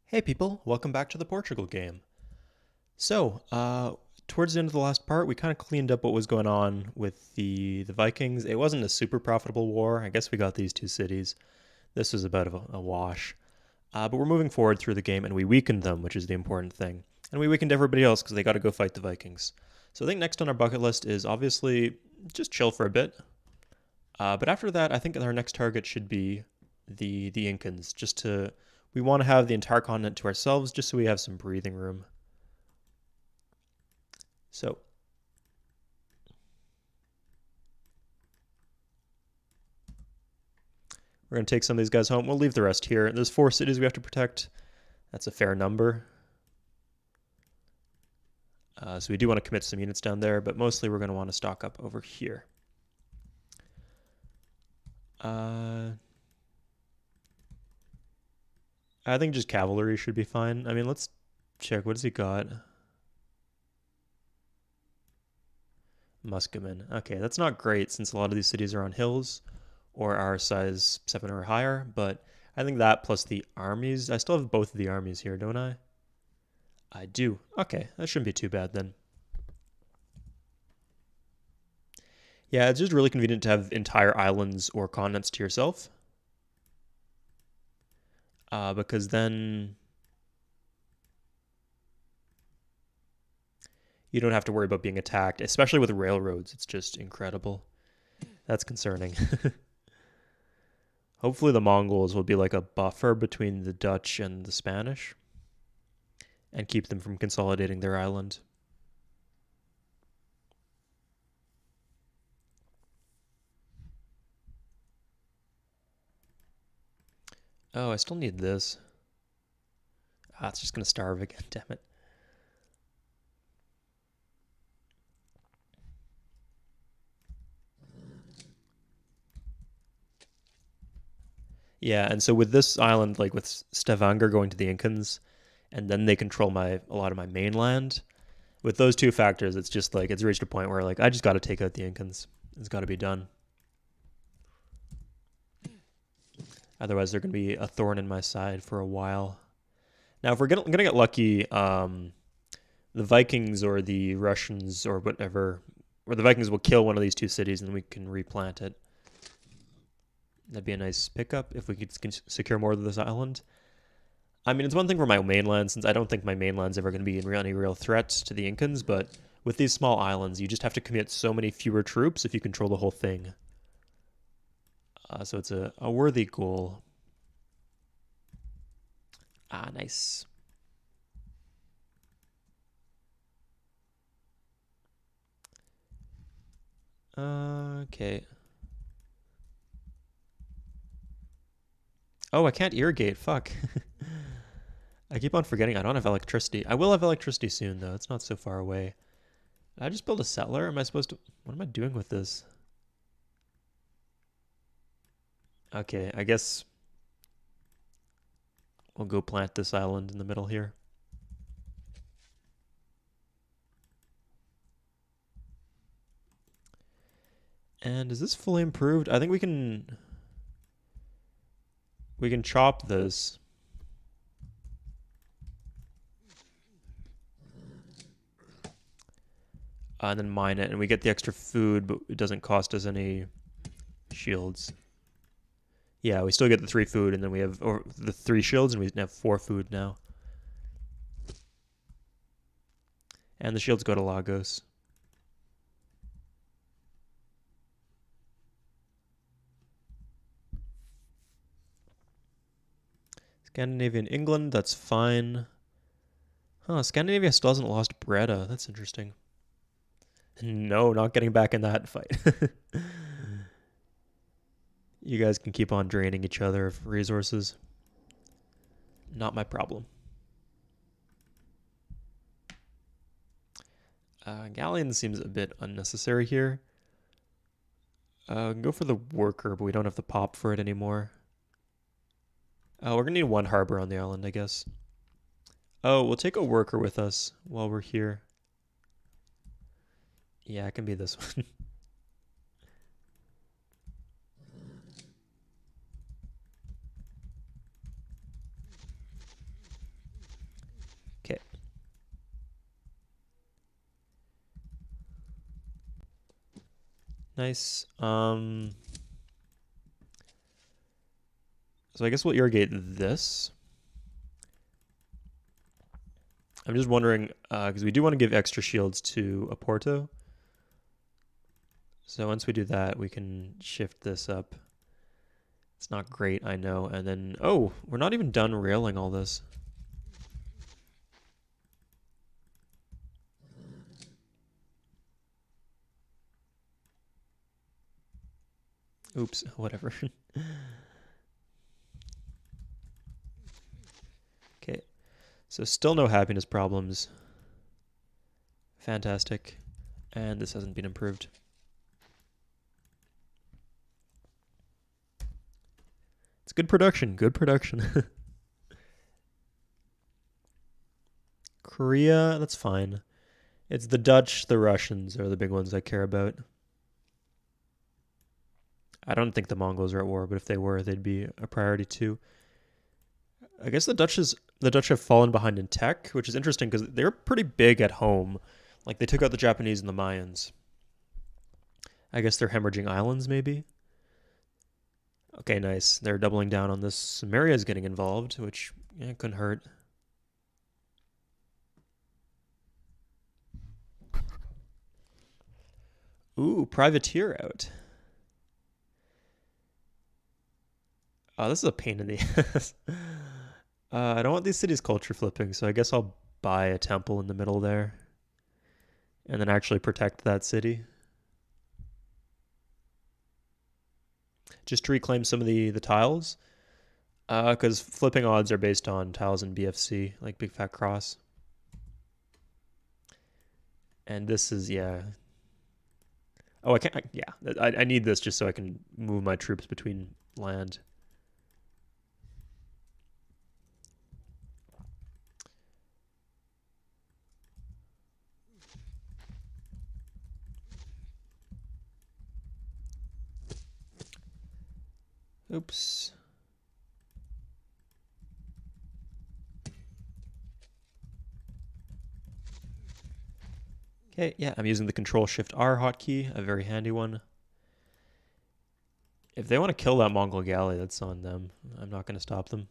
Hey people, welcome back to the Portugal game. So, towards the end of the last part, we kind of cleaned up what was going on with the Vikings. It wasn't a super profitable war. I guess we got these two cities. This was a bit of a wash. But we're moving forward through the game, and we weakened them, which is the important thing. And we weakened everybody else because they got to go fight the Vikings. So I think next on our bucket list is obviously just chill for a bit. But after that, I think our next target should be the Incans, just to we want to have the entire continent to ourselves, just so we have some breathing room. So we're going to take some of these guys home. We'll leave the rest here. There's 4 cities we have to protect. That's a fair number. So we do want to commit some units down there, but mostly we're going to want to stock up over here. I think just cavalry should be fine. I mean, let's check. What has he got? Musketmen. Okay, that's not great since a lot of these cities are on hills or are size 7 or higher, but I think that plus the armies. I still have both of the armies here, don't I? I do. Okay, that shouldn't be too bad then. Yeah, it's just really convenient to have entire islands or continents to yourself. Because then you don't have to worry about being attacked, especially with railroads. It's just incredible. That's concerning. Hopefully, the Mongols will be like a buffer between the Dutch and the Spanish and keep them from consolidating their island. Oh, I still need this. It's just going to starve again, damn it. Yeah, and so with this island, like with Stavanger going to the Incans, and then they control a lot of my mainland. With those two factors, it's just like it's reached a point where like I just got to take out the Incans. It's got to be done. Otherwise, they're going to be a thorn in my side for a while. Now, if we're going to get lucky, the Vikings or the Russians or whatever, or the Vikings will kill one of these two cities, and we can replant it. That'd be a nice pickup if we could secure more of this island. I mean, it's one thing for my mainland, since I don't think my mainland's ever going to be any real threat to the Incans, but with these small islands, you just have to commit so many fewer troops if you control the whole thing. So it's a worthy goal. Nice. Okay. Oh, I can't irrigate. Fuck. I keep on forgetting I don't have electricity. I will have electricity soon, though. It's not so far away. Did I just build a settler? Am I supposed to... What am I doing with this? Okay, I guess we'll go plant this island in the middle here. And is this fully improved? I think we can chop this. And then mine it, and we get the extra food, but it doesn't cost us any shields. Yeah, we still get the 3 food, and then we have the 3 shields, and we have 4 food now. And the shields go to Lagos. Scandinavian England, that's fine. Huh, Scandinavia still hasn't lost Breda. That's interesting. No, not getting back in that fight. You guys can keep on draining each other of resources. Not my problem. Galleon seems a bit unnecessary here. Go for the worker, but we don't have the pop for it anymore. We're gonna need 1 harbor on the island, I guess. Oh, we'll take a worker with us while we're here. Yeah, it can be this one. Nice. So I guess we'll irrigate this. I'm just wondering, because we do want to give extra shields to Oporto. So once we do that, we can shift this up. It's not great, I know. And then, oh, we're not even done railing all this. Oops, whatever. Okay, so still no happiness problems. Fantastic. And this hasn't been improved. It's good production, good production. Korea, that's fine. It's the Dutch, the Russians are the big ones I care about. I don't think the Mongols are at war, but if they were, they'd be a priority too. I guess the Dutch have fallen behind in tech, which is interesting because they're pretty big at home. Like they took out the Japanese and the Mayans. I guess they're hemorrhaging islands, maybe. Okay, nice. They're doubling down on this. Sumeria's getting involved, which couldn't hurt. Ooh, privateer out. Oh, this is a pain in the ass. I don't want these cities culture flipping, so I guess I'll buy a temple in the middle there. And then actually protect that city. Just to reclaim some of the tiles. Because flipping odds are based on tiles in BFC, like Big Fat Cross. And this is, yeah. Oh, I can't, yeah. I need this just so I can move my troops between land. Oops. Okay, yeah, I'm using the Control-Shift-R hotkey, a very handy one. If they want to kill that Mongol galley, that's on them. I'm not going to stop them.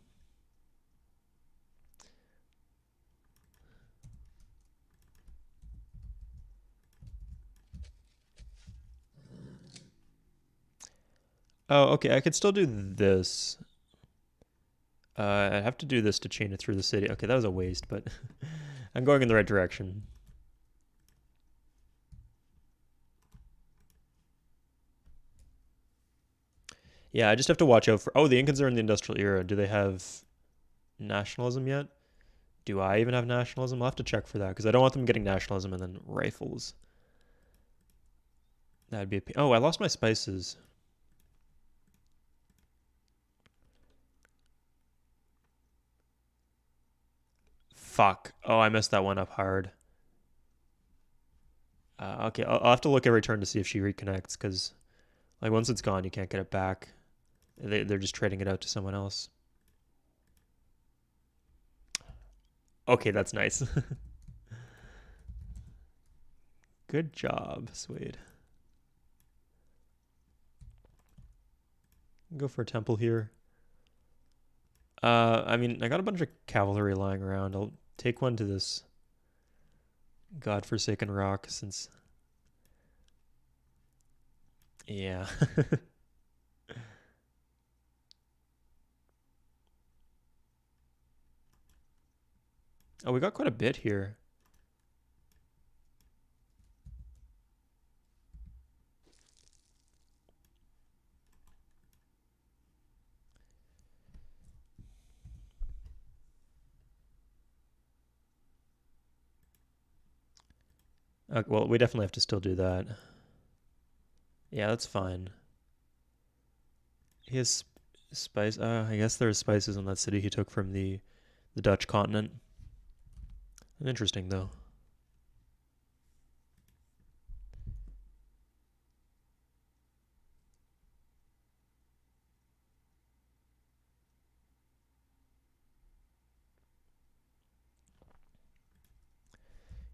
Oh, okay, I could still do this. I have to do this to chain it through the city. Okay, that was a waste, but I'm going in the right direction. Yeah, I just have to watch out for... Oh, the Incans are in the industrial era. Do they have nationalism yet? Do I even have nationalism? I'll have to check for that, because I don't want them getting nationalism and then rifles. That'd be a... Oh, I lost my spices. Fuck. Oh, I messed that one up hard. Okay, I'll have to look every turn to see if she reconnects, because like once it's gone, you can't get it back. They're just trading it out to someone else. Okay, that's nice. Good job, Suede. Go for a temple here. I mean, I got a bunch of cavalry lying around. I'll take one to this godforsaken rock since... Yeah. Oh, we got quite a bit here. Well, we definitely have to still do that. Yeah, that's fine. He has spice. I guess there's spices in that city he took from the Dutch continent. Interesting, though.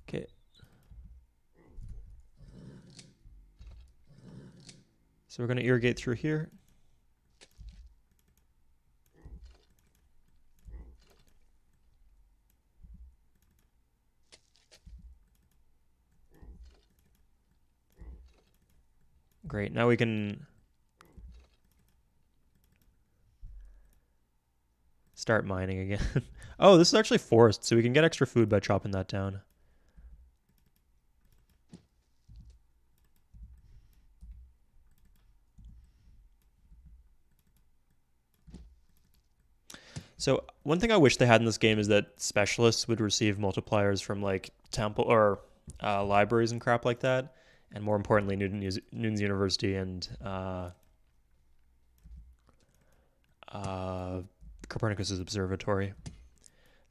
Okay. So we're going to irrigate through here. Great. Now we can start mining again. Oh, this is actually forest, so we can get extra food by chopping that down. So one thing I wish they had in this game is that specialists would receive multipliers from like temple or libraries and crap like that, and more importantly, Newton's University and Copernicus's observatory.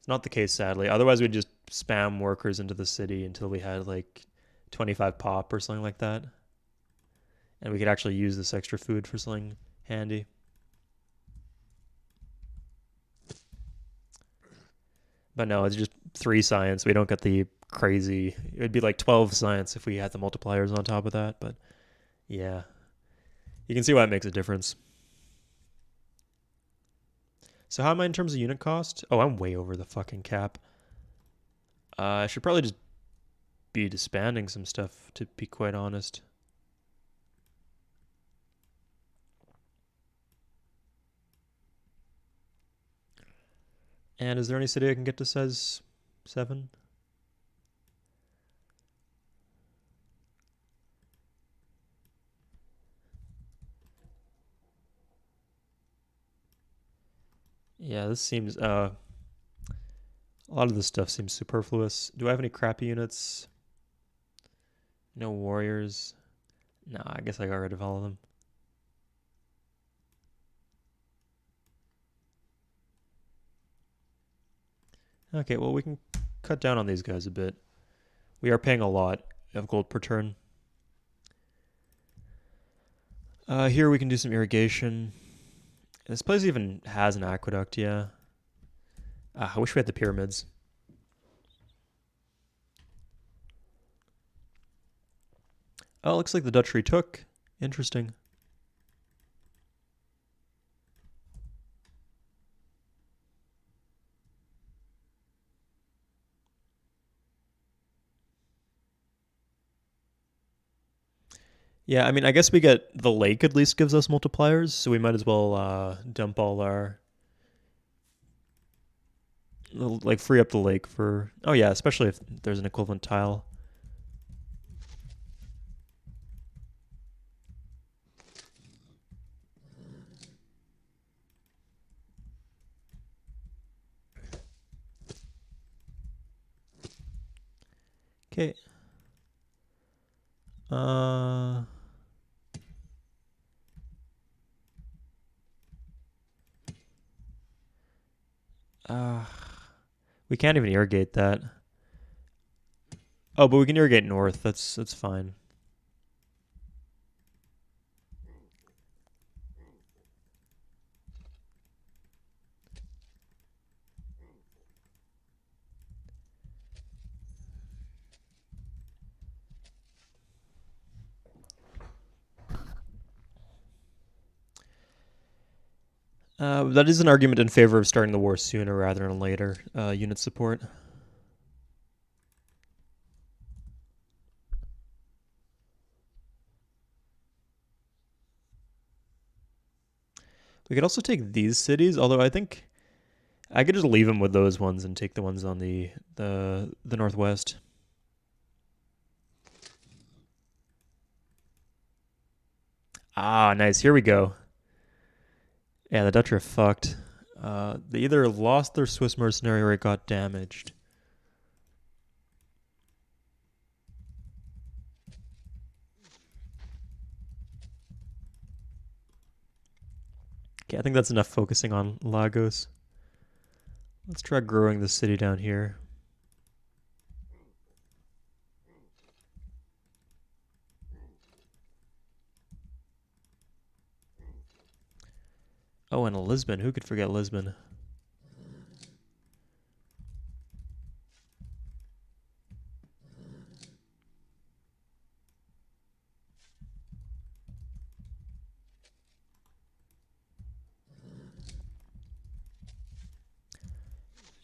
It's not the case, sadly. Otherwise, we'd just spam workers into the city until we had like 25 pop or something like that, and we could actually use this extra food for something handy. But no, it's just 3 science. We don't get the crazy. It would be like 12 science if we had the multipliers on top of that. But yeah, you can see why it makes a difference. So how am I in terms of unit cost? Oh, I'm way over the fucking cap. I should probably just be disbanding some stuff, to be quite honest. And is there any city I can get to size 7? Yeah, this seems a lot of this stuff seems superfluous. Do I have any crappy units? No warriors. No, I guess I got rid of all of them. Okay, well, we can cut down on these guys a bit. We are paying a lot of gold per turn. Here we can do some irrigation. This place even has an aqueduct, yeah. I wish we had the pyramids. Oh, looks like the Dutch retook. Interesting. Yeah, I mean, I guess we get the lake at least gives us multipliers, so we might as well dump all our like free up the lake for. Oh yeah, especially if there's an equivalent tile. Okay. Uh. Uh. We can't even irrigate that. Oh, but we can irrigate north. That's fine. That is an argument in favor of starting the war sooner rather than later. Unit support. We could also take these cities, although I think I could just leave them with those ones and take the ones on the northwest. Ah, nice. Here we go. Yeah, the Dutch are fucked. They either lost their Swiss mercenary or it got damaged. Okay, I think that's enough focusing on Lagos. Let's try growing the city down here. Oh, and Lisbon. Who could forget Lisbon?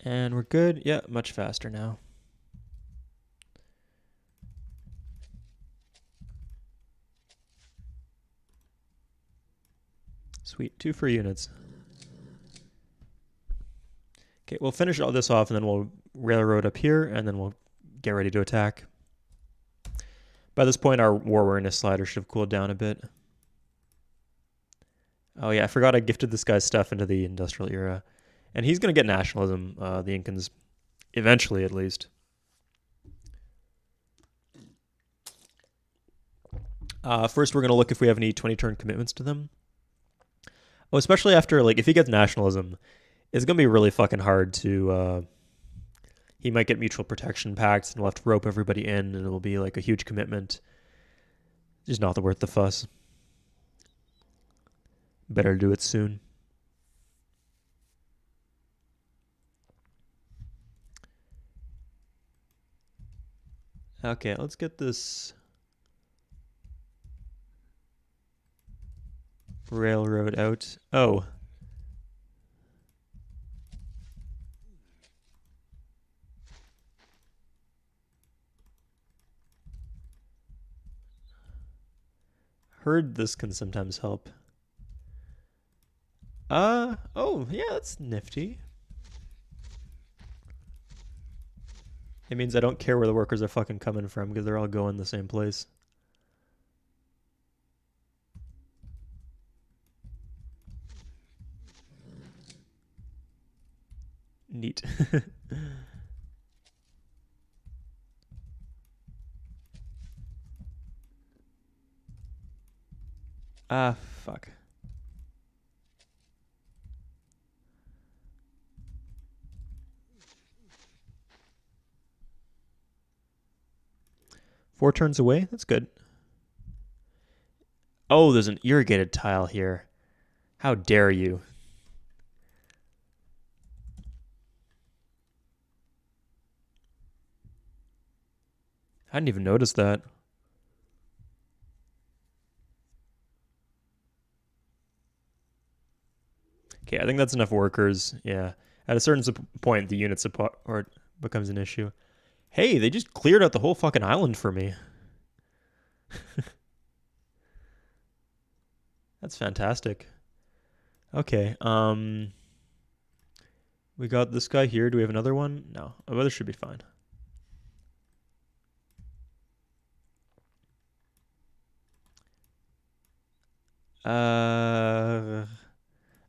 And we're good. Yeah, much faster now. Sweet. 2 free units. Okay, we'll finish all this off and then we'll railroad up here and then we'll get ready to attack. By this point, our war awareness slider should have cooled down a bit. Oh yeah, I forgot I gifted this guy's stuff into the industrial era. And he's going to get nationalism, the Incans, eventually at least. First, we're going to look if we have any 20-turn commitments to them. Oh, especially after, like, if he gets nationalism, it's going to be really fucking hard to... he might get mutual protection pacts, and we'll have to rope everybody in, and it will be, like, a huge commitment. Just not worth the fuss. Better to do it soon. Okay, let's get this railroad out. Oh. Heard this can sometimes help. Oh, yeah, that's nifty. It means I don't care where the workers are fucking coming from because they're all going the same place. Neat. Ah, fuck. Four turns away? That's good. Oh, there's an irrigated tile here. How dare you? I didn't even notice that. Okay, I think that's enough workers. Yeah. At a certain point, the unit support becomes an issue. Hey, they just cleared out the whole fucking island for me. That's fantastic. Okay, we got this guy here. Do we have another one? No. Oh, this should be fine.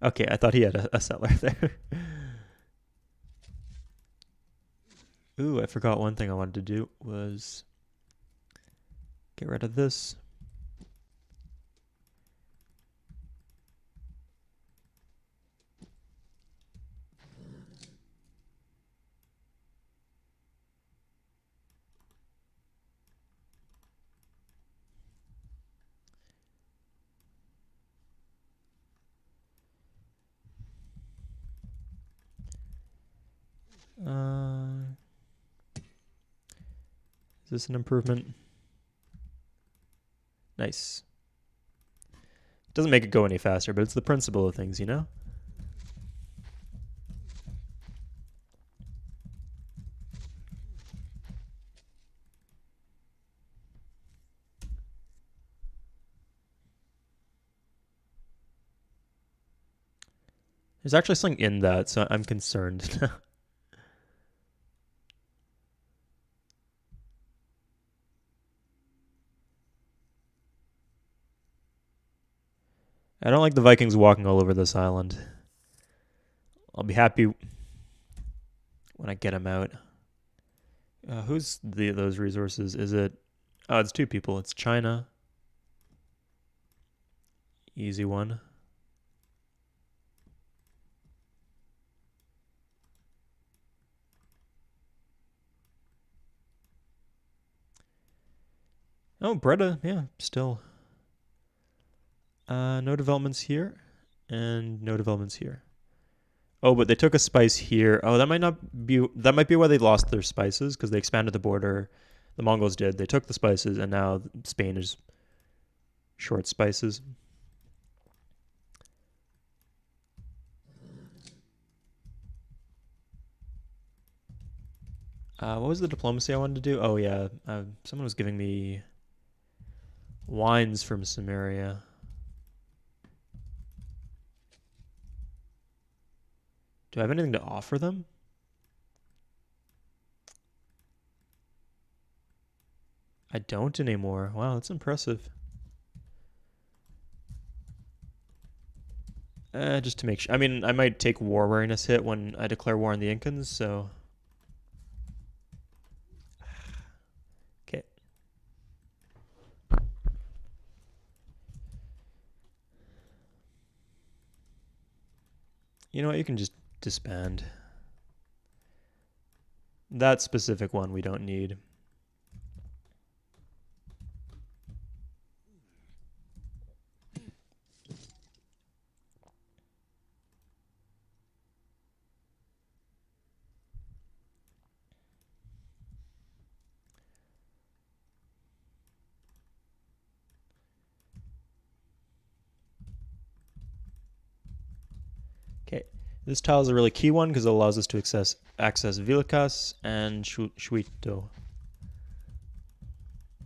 Okay, I thought he had a settler there. Ooh, I forgot one thing I wanted to do was get rid of this. Is this an improvement? Nice. Doesn't make it go any faster, but it's the principle of things, you know? There's actually something in that, so I'm concerned now. I don't like the Vikings walking all over this island. I'll be happy when I get them out. Who's those resources? Is it... Oh, it's 2 people. It's China. Easy one. Oh, Breda. Yeah, still. No developments here. And no developments here. Oh, but they took a spice here. Oh, that might not be... That might be why they lost their spices, because they expanded the border. The Mongols did. They took the spices, and now Spain is short spices. What was the diplomacy I wanted to do? Oh yeah, someone was giving me wines from Samaria. Do I have anything to offer them? I don't anymore. Wow, that's impressive. Just to make sure. I mean, I might take war wariness hit when I declare war on the Incans, so. Okay. You know what? You can just disband. That specific one we don't need. Okay. This tile is a really key one because it allows us to access Vilikas and Shuito.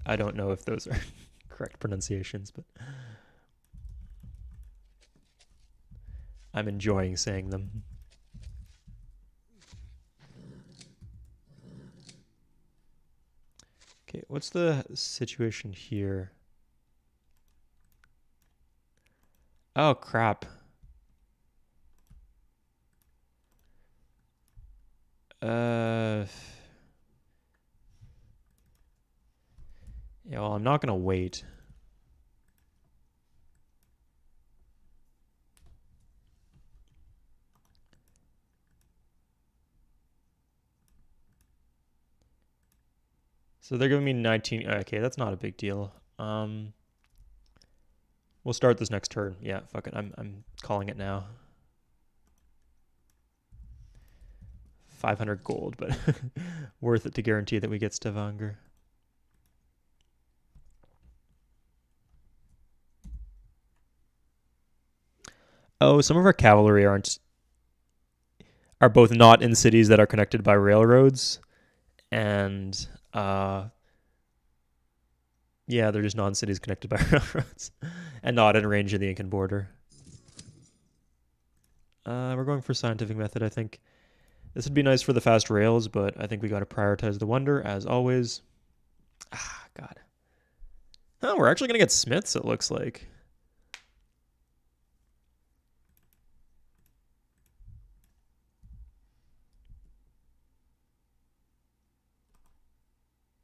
I don't know if those are correct pronunciations, but I'm enjoying saying them. Okay, what's the situation here? Oh, crap. Yeah, well, I'm not going to wait. So they're giving me 19. Okay, that's not a big deal. We'll start this next turn. Yeah, fuck it. I'm calling it now. 500 gold, but worth it to guarantee that we get Stavanger. Oh, some of our cavalry are both not in cities that are connected by railroads, and yeah, they're just non-cities connected by railroads, and not in range of the Incan border. We're going for scientific method, I think. This would be nice for the fast rails, but I think we got to prioritize the wonder, as always. Ah, God. Oh, we're actually going to get smiths, it looks like.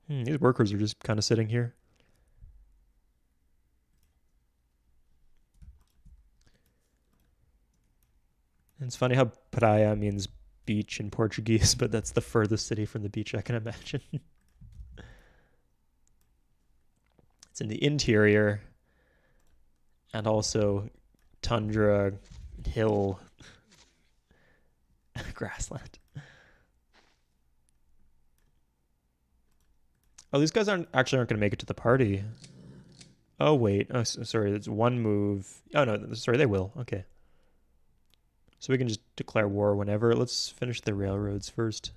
These workers are just kind of sitting here. And it's funny how praia means beach in Portuguese, but that's the furthest city from the beach I can imagine. It's in the interior and also tundra, hill, grassland. Oh, these guys aren't going to make it to the party. Oh, wait. Oh, sorry. It's one move. Oh, no. Sorry, they will. Okay. So we can just declare war whenever. Let's finish the railroads first.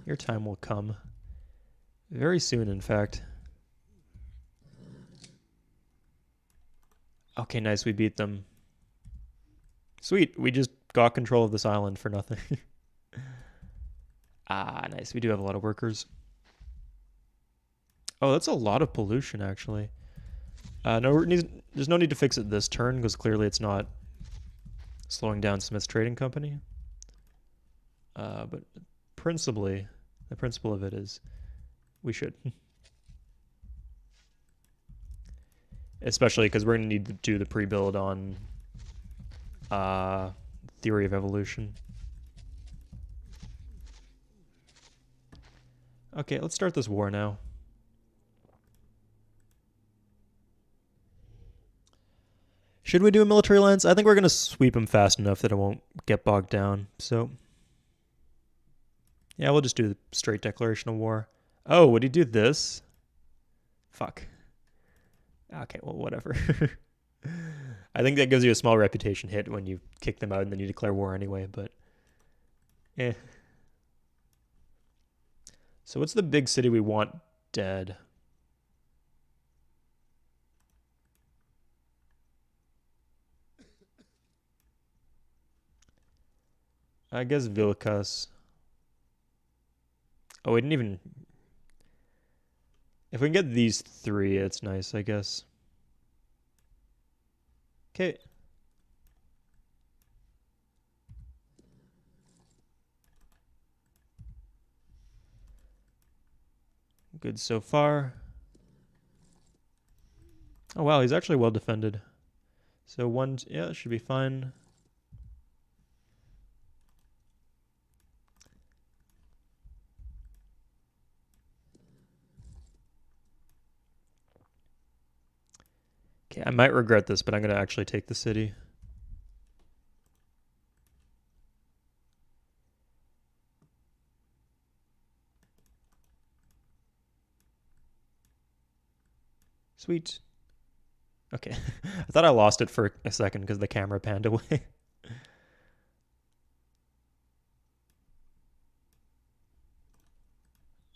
Your time will come. Very soon, in fact. Okay, nice. We beat them. Sweet. We just got control of this island for nothing. Ah, nice. We do have a lot of workers. Oh, that's a lot of pollution, actually. There's no need to fix it this turn, because clearly it's not slowing down Smith's Trading Company. But principally, the principle of it is we should. Especially because we're going to need to do the pre-build on Theory of Evolution. Okay, let's start this war now. Should we do a military alliance? I think we're going to sweep him fast enough that it won't get bogged down. So Yeah, we'll just do the straight declaration of war. Oh, would he do this? Fuck. Okay, well, whatever. I think that gives you a small reputation hit when you kick them out and then you declare war anyway, but eh. So what's the big city we want dead? I guess Vilkas. Oh, we didn't even... If we can get these three, it's nice, I guess. Okay. Good so far. Oh, wow, he's actually well defended. So one... Yeah, it should be fine. Okay, I might regret this, but I'm going to actually take the city. Sweet. Okay. I thought I lost it for a second because the camera panned away.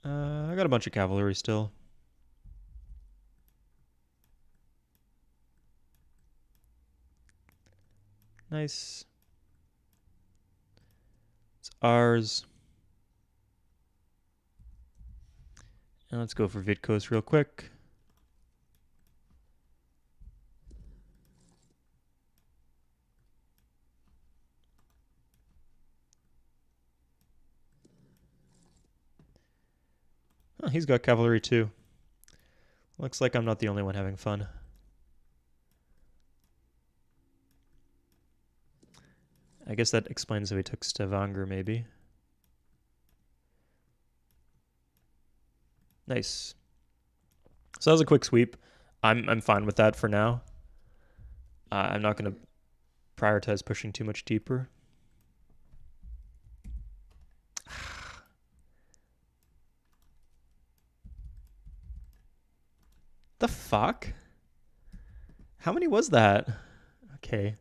I got a bunch of cavalry still. Nice. It's ours. And let's go for Vitkos real quick. Oh, he's got cavalry too. Looks like I'm not the only one having fun. I guess that explains how he took Stavanger, maybe. Nice. So that was a quick sweep. I'm fine with that for now. I'm not going to prioritize pushing too much deeper. The fuck? How many was that? Okay.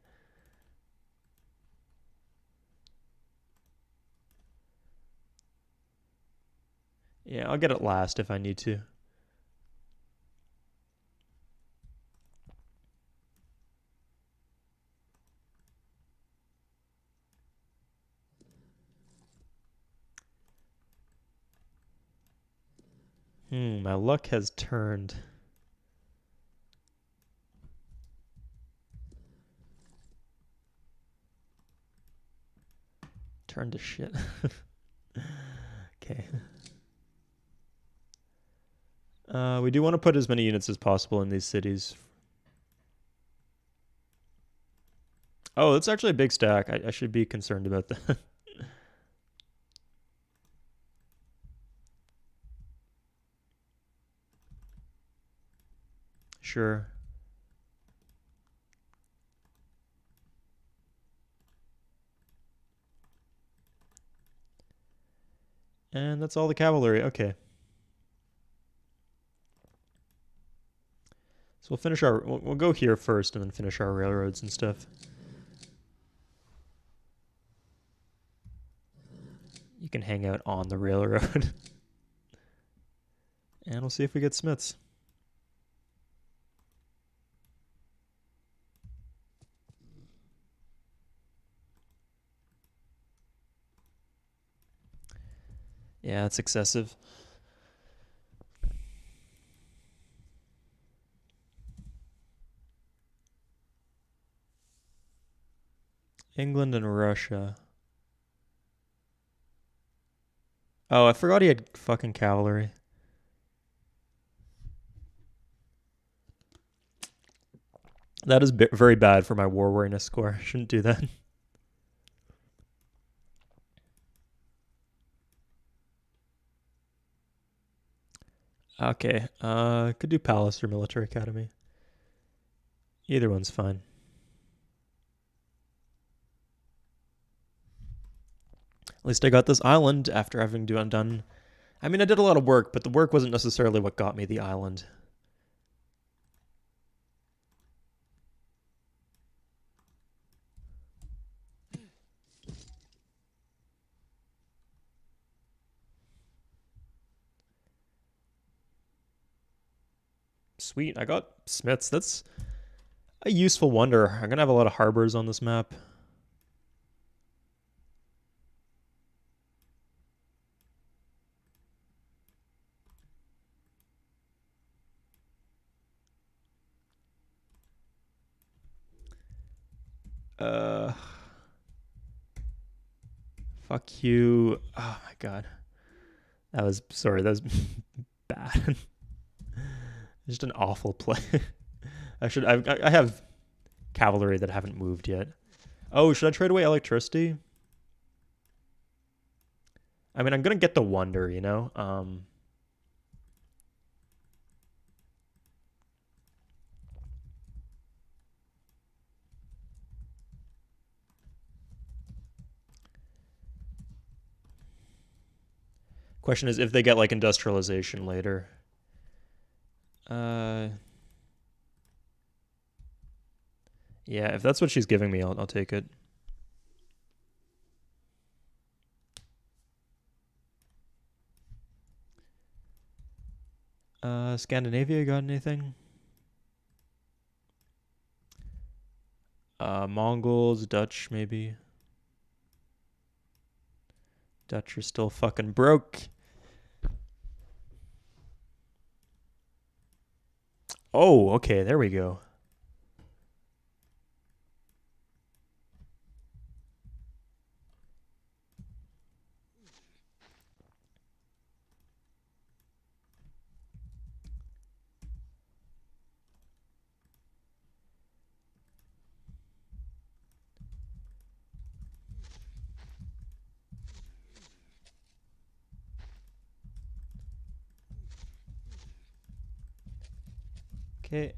Yeah, I'll get it last if I need to. My luck has turned. Turned to shit. Okay. We do want to put as many units as possible in these cities. Oh, that's actually a big stack. I should be concerned about that. Sure. And that's all the cavalry. Okay. So we'll finish our... We'll go here first and then finish our railroads and stuff. You can hang out on the railroad. And we'll see if we get smiths. Yeah, it's excessive. England and Russia. Oh, I forgot he had fucking cavalry. That is very bad for my war weariness score. I shouldn't do that. Okay, could do Palace or Military Academy. Either one's fine. least I got this island after having done. I mean, I did a lot of work, but the work wasn't necessarily what got me the island. Sweet, I got smiths. That's a useful wonder. I'm gonna have a lot of harbors on this map. Uh, fuck you. Oh my god. That was, sorry, that was bad. Just an awful play. I have cavalry that haven't moved yet. Oh, should I trade away electricity? I mean, I'm gonna get the wonder, you know? Question is if they get like industrialization later. Yeah, if that's what she's giving me, I'll take it. Scandinavia, got anything? Mongols, Dutch, maybe. Dutch are still fucking broke. Oh, okay, there we go. Okay.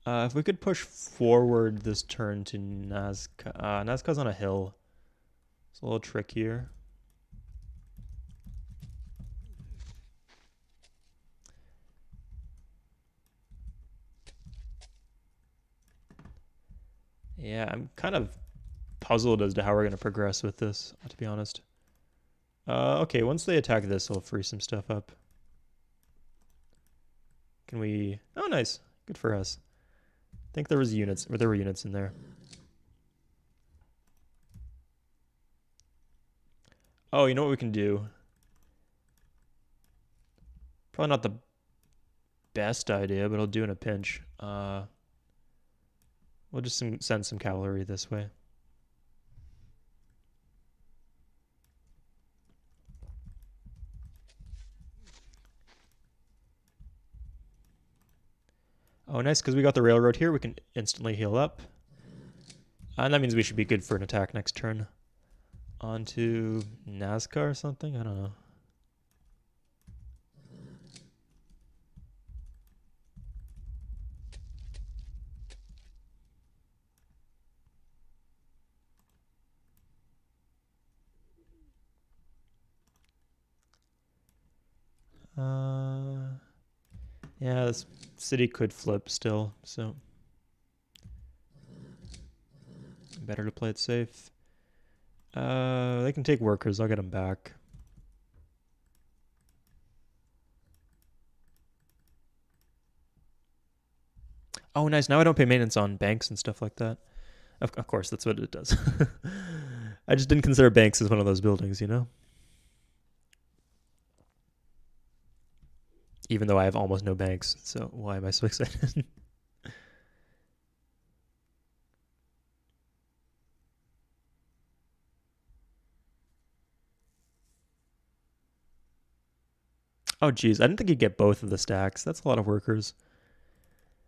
If we could push forward this turn to Nazca. Nazca's on a hill. It's a little trickier. Yeah, I'm kind of puzzled as to how we're going to progress with this, to be honest. Okay, once they attack this, I'll free some stuff up. Can we... Oh, nice. Good for us. I think there were units in there. Oh, you know what we can do? Probably not the best idea, but I'll do in a pinch. We'll just send some cavalry this way. Oh, nice, because we got the railroad here. We can instantly heal up. And that means we should be good for an attack next turn. On to Nazca or something? I don't know. Yeah, this city could flip still, so better to play it safe. They can take workers. I'll get them back. Oh, nice. Now I don't pay maintenance on banks and stuff like that. Of course, that's what it does. I just didn't consider banks as one of those buildings, you know? Even though I have almost no banks, so why am I so excited? Oh, geez. I didn't think you'd get both of the stacks. That's a lot of workers.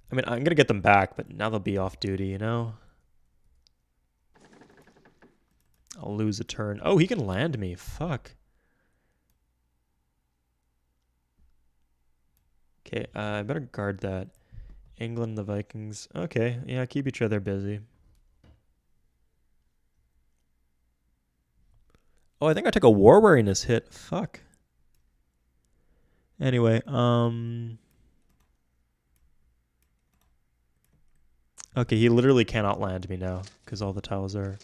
I mean, I'm going to get them back, but now they'll be off duty, you know? I'll lose a turn. Oh, he can land me. Fuck. Okay, I better guard that. England, the Vikings. Okay, yeah, keep each other busy. Oh, I think I took a war weariness hit. Fuck. Anyway, okay, he literally cannot land me now because all the tiles are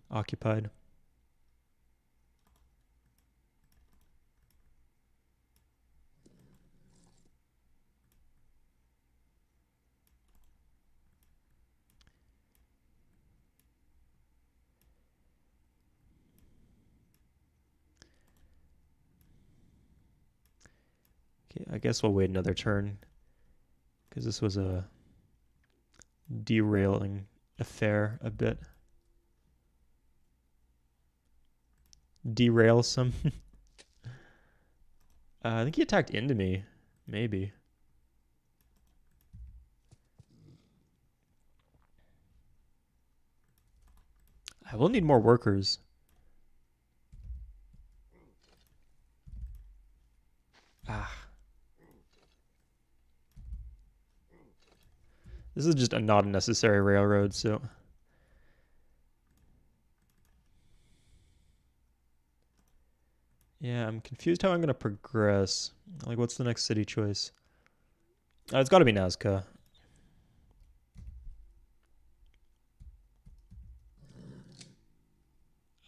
occupied. Okay, I guess we'll wait another turn because this was a derailing affair a bit. Derail some. I think he attacked into me. Maybe. I will need more workers. Ah. This is just a not a necessary railroad, so. Yeah, I'm confused how I'm going to progress. Like, what's the next city choice? It's got to be Nazca.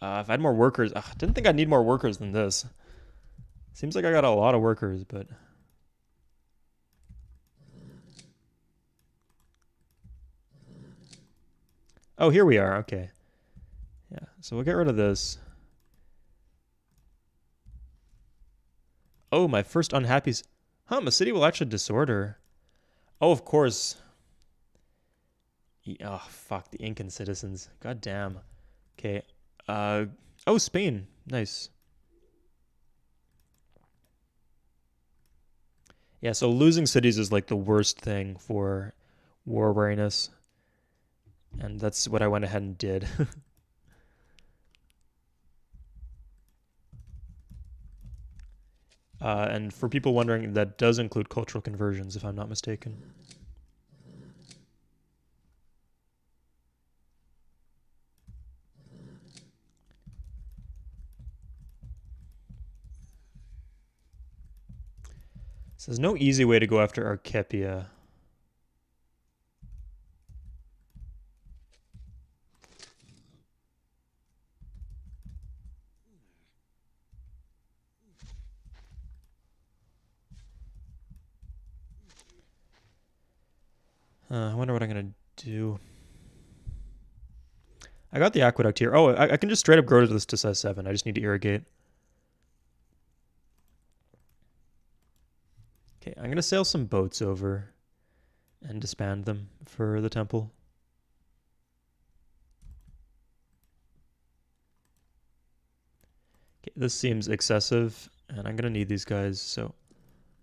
If I had more workers, didn't think I'd need more workers than this. Seems like I got a lot of workers, but oh, here we are. Okay, yeah. So we'll get rid of this. Oh, my first unhappy. Huh? My city will actually disorder. Oh, of course. Oh, fuck the Incan citizens. God damn. Okay. Oh, Spain. Nice. Yeah. So losing cities is like the worst thing for war weariness, and that's what I went ahead and did. And for people wondering, that does include cultural conversions, if I'm not mistaken. So there's no easy way to go after Archepia. I wonder what I'm going to do. I got the aqueduct here. Oh, I can just straight up grow to this to size 7. I just need to irrigate. Okay, I'm going to sail some boats over and disband them for the temple. Okay, this seems excessive, and I'm going to need these guys, so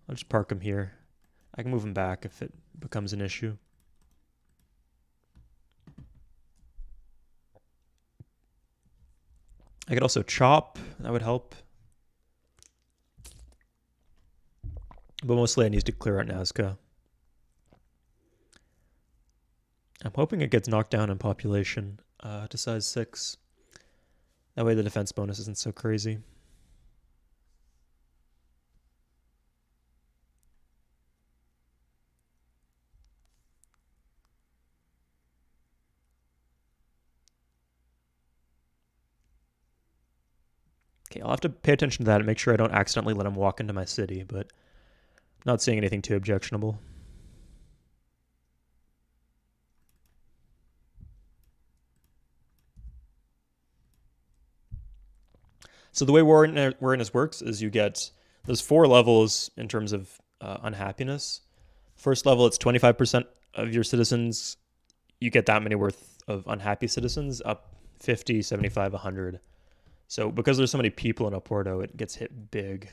I'll just park them here. I can move them back if it becomes an issue. I could also chop. That would help. But mostly I need to clear out Nazca. I'm hoping it gets knocked down in population to size 6. That way the defense bonus isn't so crazy. Okay, I'll have to pay attention to that and make sure I don't accidentally let him walk into my city, but not seeing anything too objectionable. So the way Weariness works is you get those 4 levels in terms of unhappiness. First level, it's 25% of your citizens. You get that many worth of unhappy citizens, up 50, 75, 100. So because there's so many people in Oporto, it gets hit big.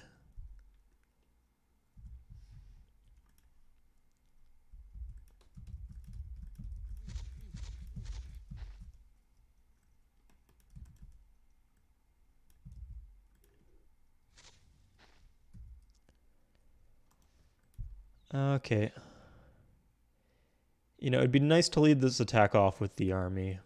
Okay. You know, it'd be nice to lead this attack off with the army.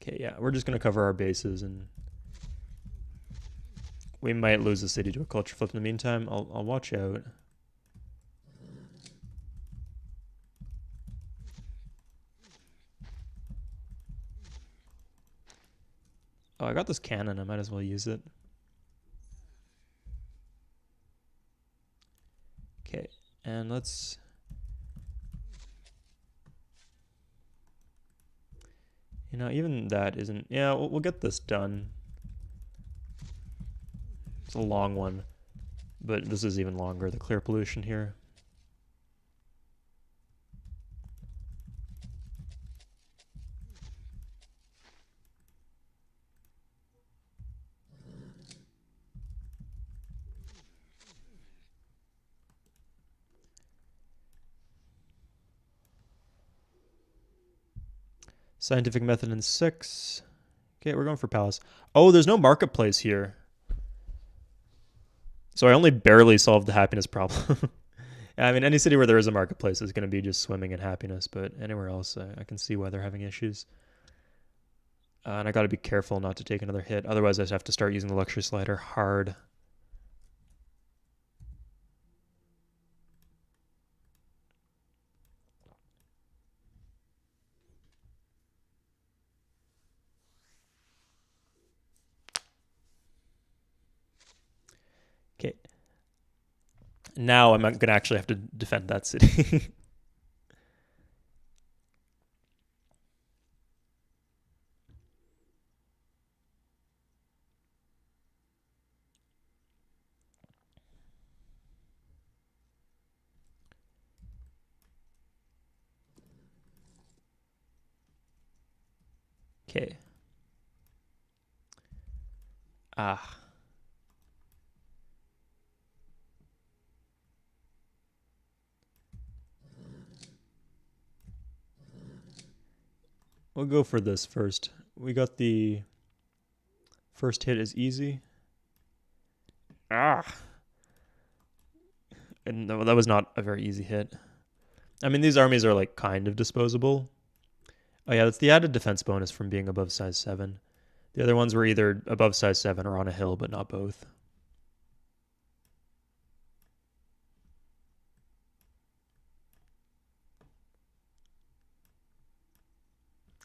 Okay, yeah, we're just gonna cover our bases, and we might lose the city to a culture flip in the meantime. I'll watch out. Oh, I got this cannon. I might as well use it. Okay, and let's... You know, even that isn't... Yeah, we'll get this done. It's a long one, but this is even longer, the clear pollution here. Scientific method in 6. Okay, we're going for palace. Oh, there's no marketplace here. So I only barely solved the happiness problem. I mean, any city where there is a marketplace is going to be just swimming in happiness, but anywhere else, I can see why they're having issues. And I got to be careful not to take another hit. Otherwise, I just have to start using the luxury slider hard. Okay. Now I'm going to actually have to defend that city. Okay. Ah. We'll go for this first. We got the first hit is easy. Ah. And that was not a very easy hit. I mean, these armies are like kind of disposable. Oh yeah, that's the added defense bonus from being above size 7. The other ones were either above size 7 or on a hill, but not both.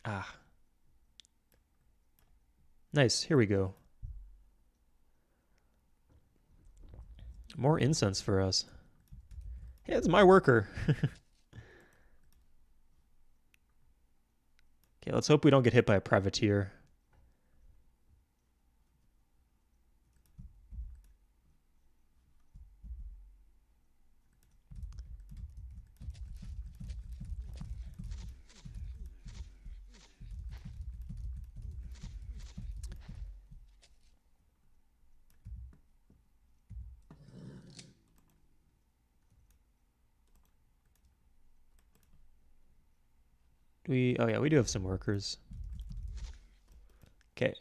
Ah. Nice, here we go. More incense for us. Hey, it's my worker. Okay, let's hope we don't get hit by a privateer. Oh yeah, we do have some workers. Okay.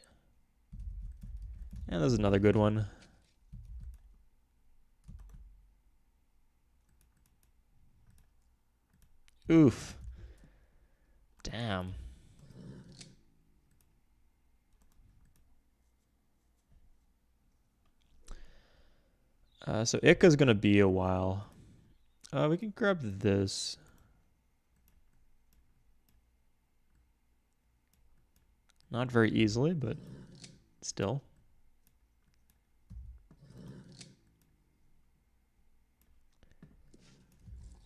And there's another good one. Oof. Damn. So Ikka's gonna be a while. We can grab this. Not very easily, but still.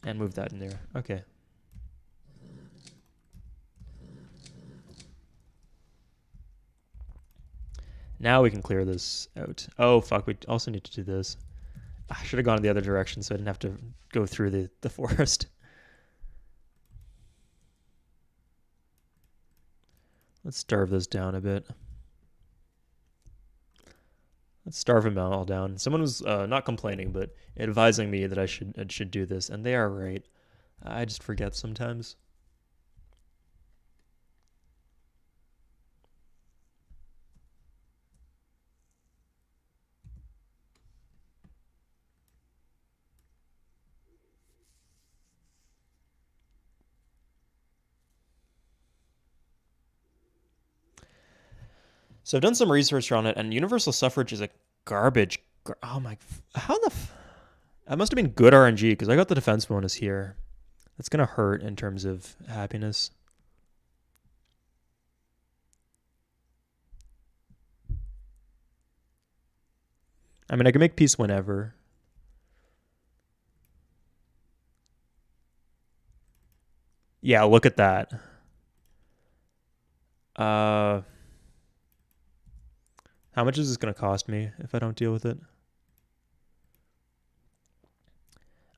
And move that in there. Okay. Now we can clear this out. Oh, fuck. We also need to do this. I should have gone in the other direction so I didn't have to go through the forest. Let's starve this down a bit. Let's starve them all down. Someone was not complaining, but advising me that I should do this, and they are right. I just forget sometimes. So I've done some research on it, and universal suffrage is a garbage. Oh my! How the? That must have been good RNG because I got the defense bonus here. That's gonna hurt in terms of happiness. I mean, I can make peace whenever. Yeah, look at that. How much is this gonna cost me if I don't deal with it?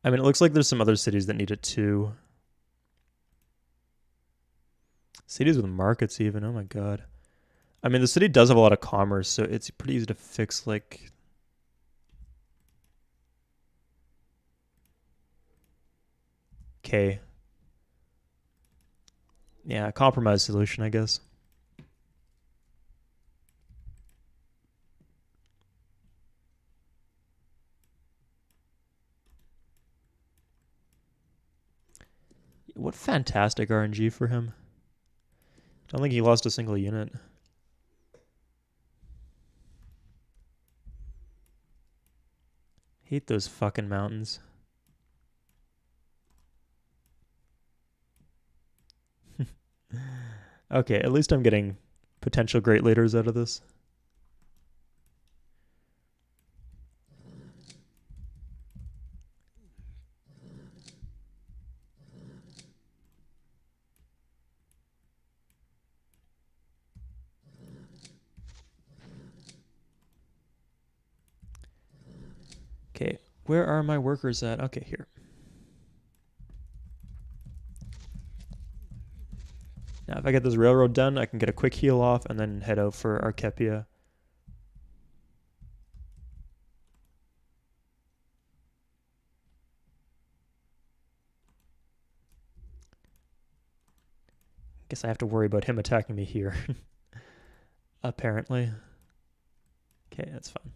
I mean, it looks like there's some other cities that need it too. Cities with markets, even. Oh my god. I mean, the city does have a lot of commerce, so it's pretty easy to fix. Like, okay, yeah, compromise solution, I guess. What fantastic RNG for him. Don't think he lost a single unit. Hate those fucking mountains. Okay, at least I'm getting potential great leaders out of this. Okay, where are my workers at? Okay, here. Now, if I get this railroad done, I can get a quick heal off and then head out for Archepia. Guess I have to worry about him attacking me here. Apparently. Okay, that's fine.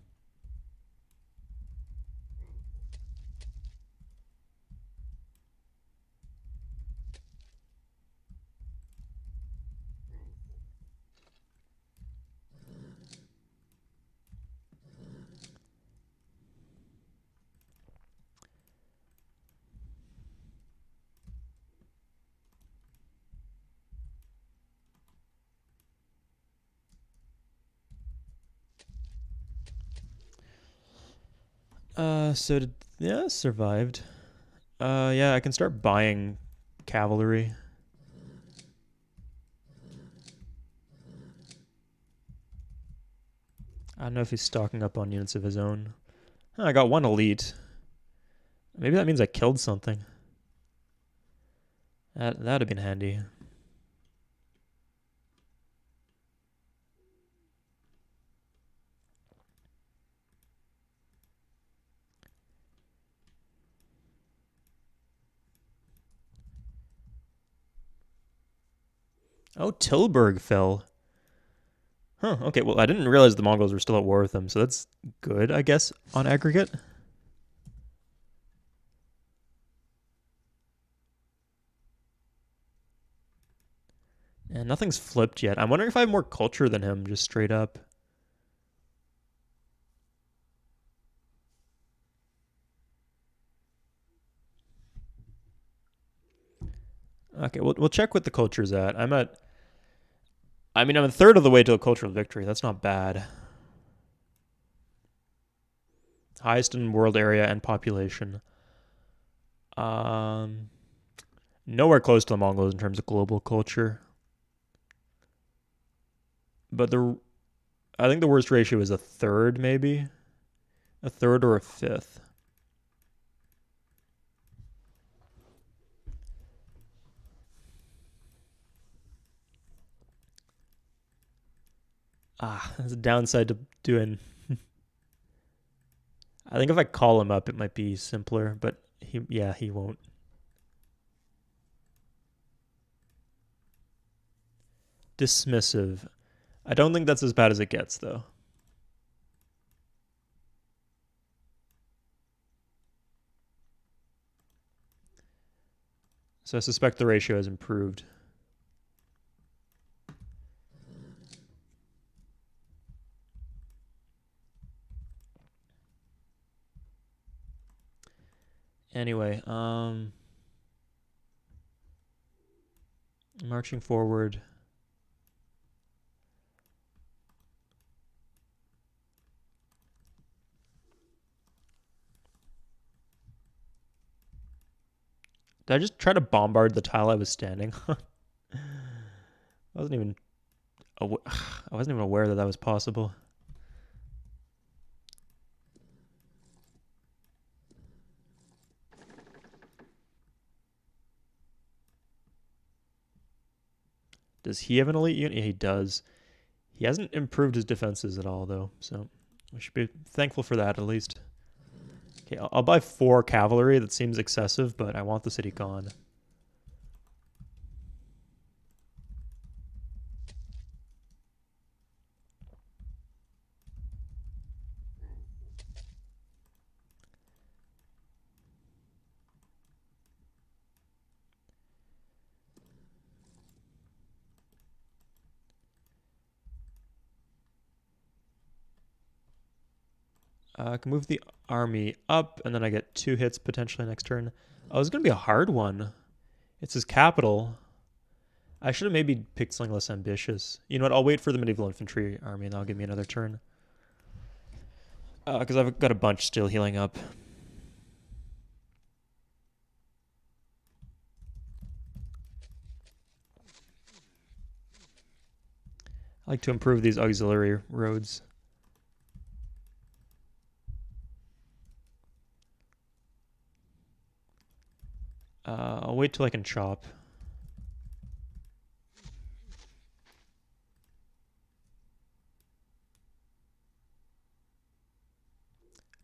Yeah, survived. Yeah, I can start buying cavalry. I don't know if he's stocking up on units of his own. Oh, I got one elite. Maybe that means I killed something. That'd have been handy. Oh, Tilburg fell. Huh, okay, well, I didn't realize the Mongols were still at war with them, so that's good, I guess, on aggregate. And nothing's flipped yet. I'm wondering if I have more culture than him, just straight up. Okay, we'll check what the culture's at. I'm a third of the way to a cultural victory. That's not bad. Highest in world area and population. Um, Nowhere close to the Mongols in terms of global culture. But I think the worst ratio is a third, maybe a third or a fifth. That's a downside to doing. I think if I call him up, it might be simpler, but he won't. Dismissive. I don't think that's as bad as it gets, though. So I suspect the ratio has improved. Anyway, marching forward. Did I just try to bombard the tile I was standing on? I wasn't even I wasn't even aware that that was possible. Does he have an elite unit? Yeah, he does. He hasn't improved his defenses at all, though, so we should be thankful for that at least. Okay, I'll buy 4 cavalry. That seems excessive, but I want the city gone. I can move the army up, and then I get 2 hits potentially next turn. Oh, it's going to be a hard one. It's his capital. I should have maybe picked something less ambitious. You know what? I'll wait for the medieval infantry army, and that'll give me another turn. Because I've got a bunch still healing up. I like to improve these auxiliary roads. I'll wait till I can chop.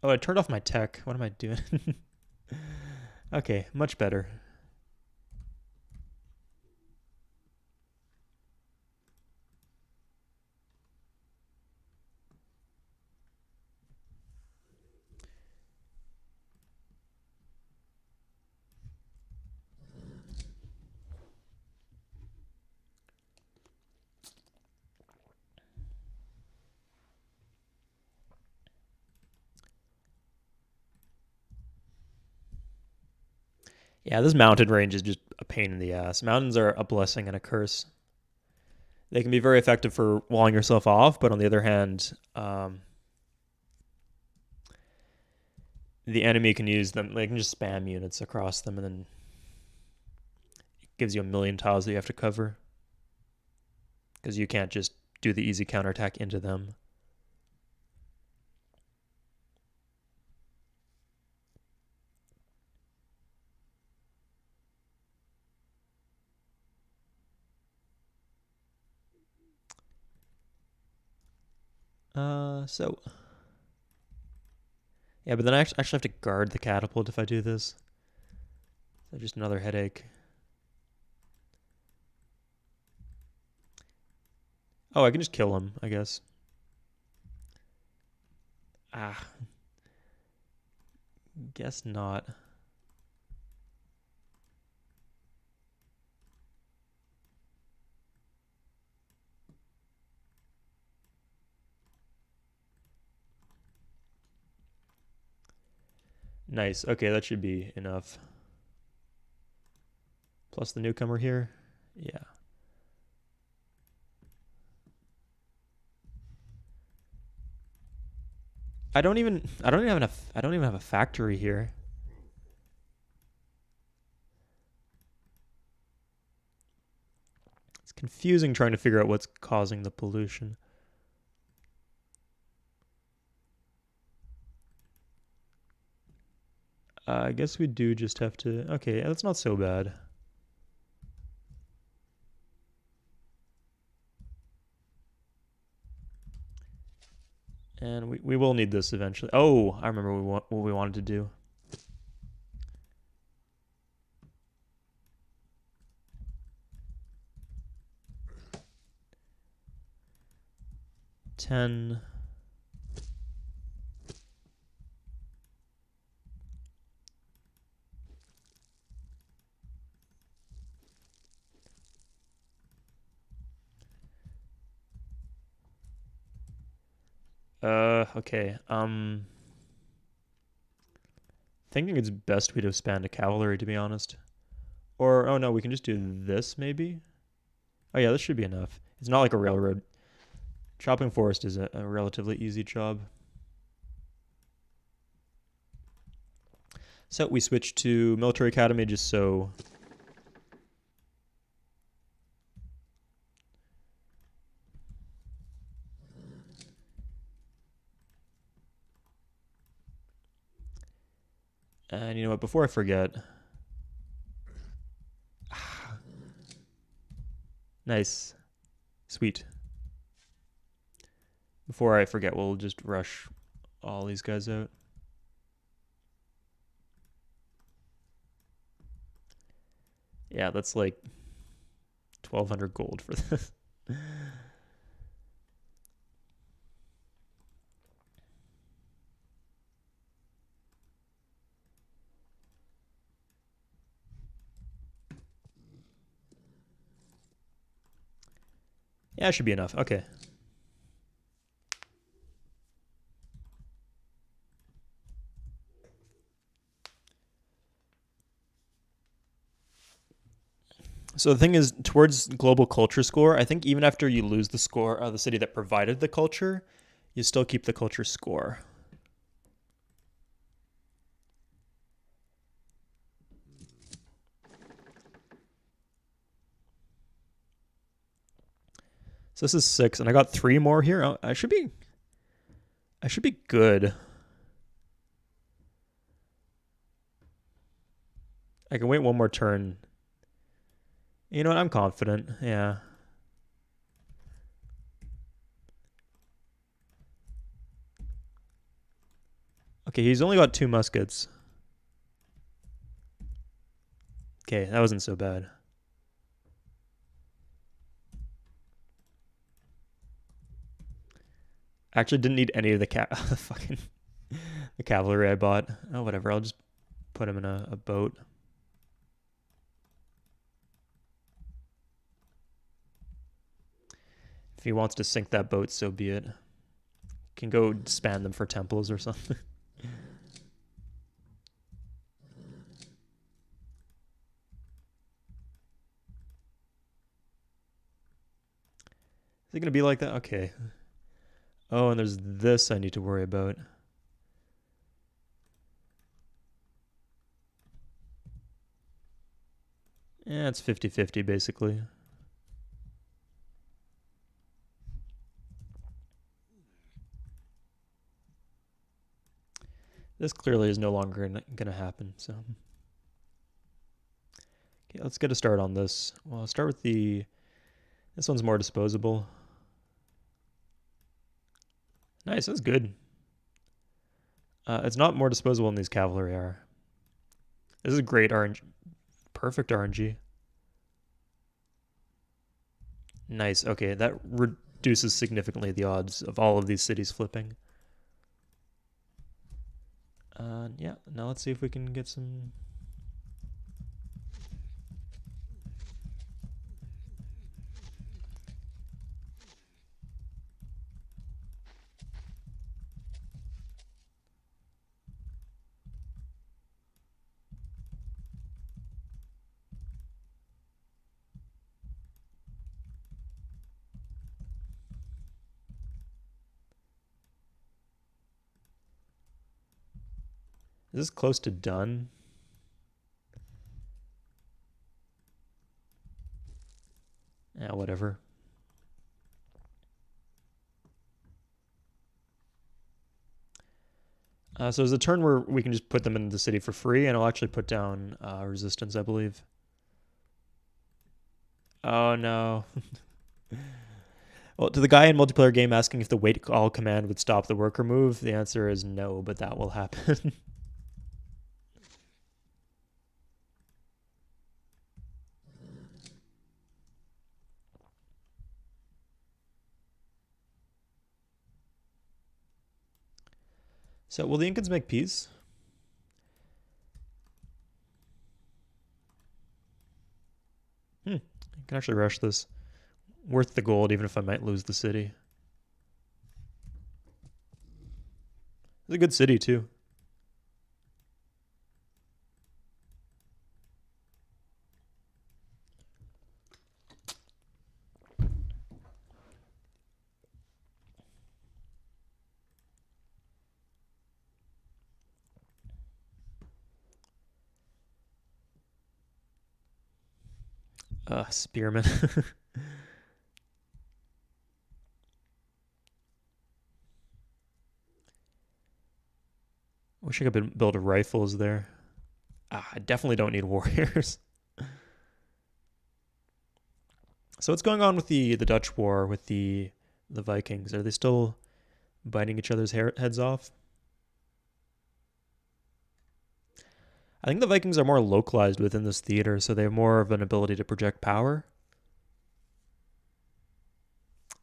Oh, I turned off my tech. What am I doing? Okay, much better. Yeah, this mountain range is just a pain in the ass. Mountains are a blessing and a curse. They can be very effective for walling yourself off, but on the other hand, the enemy can use them. They can just spam units across them, and then it gives you a million tiles that you have to cover. Because you can't just do the easy counterattack into them. So yeah, but then I actually have to guard the catapult if I do this. So just another headache. Oh, I can just kill him, I guess. Ah, guess not. Nice. Okay, that should be enough. Plus the newcomer here. Yeah. I don't even have a factory here. It's confusing trying to figure out what's causing the pollution. I guess we do just have to. Okay, that's not so bad. And we will need this eventually. Oh, I remember what we wanted to do. Ten. Okay. thinking it's best we expand to cavalry, to be honest. Or, oh no, we can just do this, maybe? Oh yeah, this should be enough. It's not like a railroad. Chopping forest is a relatively easy job. So we switch to military academy just so... And you know what, before I forget... Nice. Sweet. Before I forget, we'll just rush all these guys out. Yeah, that's like 1,200 gold for this. Yeah, it should be enough. Okay. So the thing is, towards global culture score, I think even after you lose the score of the city that provided the culture, you still keep the culture score. So this is 6, and I got 3 more here. Oh, I should be good. I can wait one more turn. You know what? I'm confident. Yeah. Okay, he's only got 2 muskets. Okay, that wasn't so bad. I actually didn't need any of the fucking the cavalry I bought. Oh, whatever. I'll just put him in a boat. If he wants to sink that boat, so be it. Can go span them for temples or something. Is it going to be like that? Okay. Oh, and there's this I need to worry about. Yeah, it's 50-50 basically. This clearly is no longer going to happen, so... Okay, let's get a start on this. Well, I'll start with the... This one's more disposable. Nice, that's good. It's not more disposable than these cavalry are. This is great RNG. Perfect RNG. Nice. Okay, that reduces significantly the odds of all of these cities flipping. Yeah, now let's see if we can get some... Is this close to done? Yeah, whatever. So there's a turn where we can just put them in the city for free, and I'll actually put down resistance, I believe. Oh, no. Well, to the guy in multiplayer game asking if the wait call command would stop the worker move, the answer is no, but that will happen. So will the Incans make peace? I can actually rush this. Worth the gold, even if I might lose the city. It's a good city, too. Spearman. Wish I could build rifles there. I definitely don't need warriors. So what's going on with the Dutch war with the Vikings? Are they still biting each other's heads off? I think the Vikings are more localized within this theater, so they have more of an ability to project power.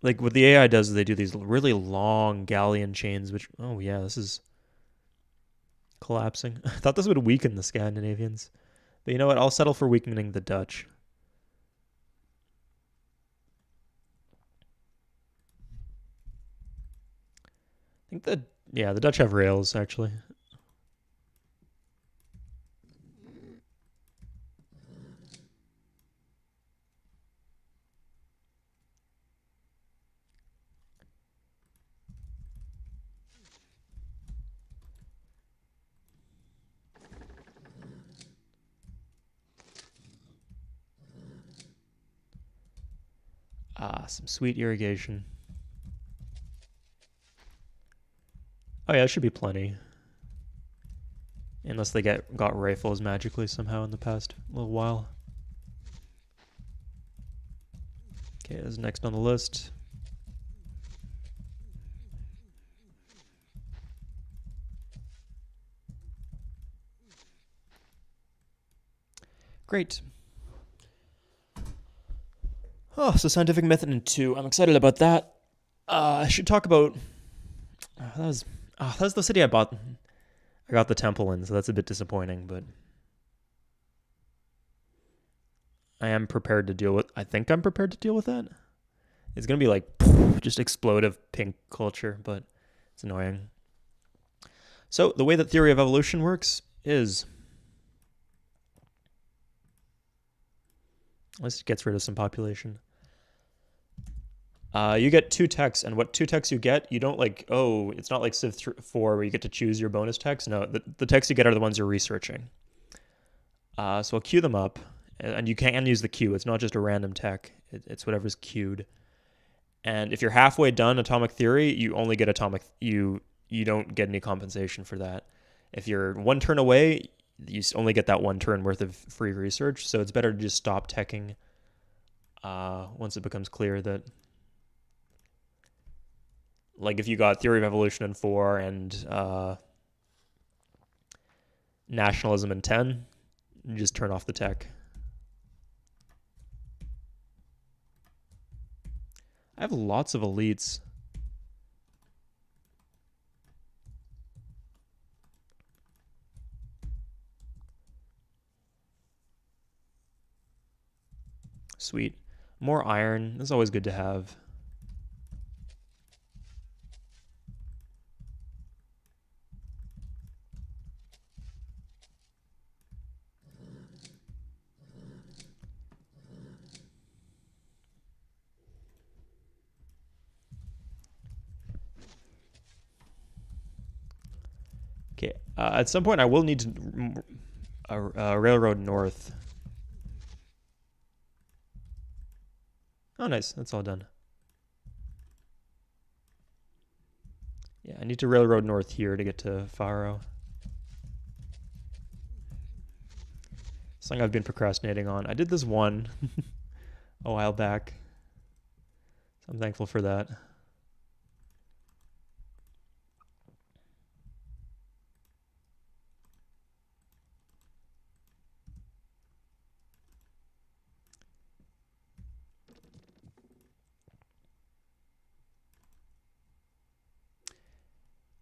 Like what the AI does is they do these really long galleon chains, which, oh yeah, this is collapsing. I thought this would weaken the Scandinavians. But you know what? I'll settle for weakening the Dutch. I think that, yeah, the Dutch have rails, actually. Some sweet irrigation. Oh yeah, it should be plenty. Unless they got rifles magically somehow in the past little while. Okay, that's next on the list. Great. Oh, so scientific method in 2. I'm excited about that. I should talk about. That was the city I bought. I got the temple in, so that's a bit disappointing, but I am prepared to deal with. I think I'm prepared to deal with that. It's gonna be like just explosive pink culture, but it's annoying. So the way that theory of evolution works is this gets rid of some population. You get 2 techs, and what 2 techs you get, you don't like, oh, it's not like Civ 4 where you get to choose your bonus techs. No, the techs you get are the ones you're researching. So I'll queue them up, and you can use the queue. It's not just a random tech, it's whatever's queued. And if you're halfway done atomic theory, you only get atomic, you don't get any compensation for that. If you're 1 turn away, you only get that 1 turn worth of free research. So it's better to just stop teching once it becomes clear that, like, if you got theory of evolution in 4 and nationalism in 10, you just turn off the tech. I have lots of elites. Sweet. More iron. That's always good to have. Okay. At some point, I will need to railroad north. Oh, nice. That's all done. Yeah, I need to railroad north here to get to Faro. Something I've been procrastinating on. I did this one a while back. So I'm thankful for that.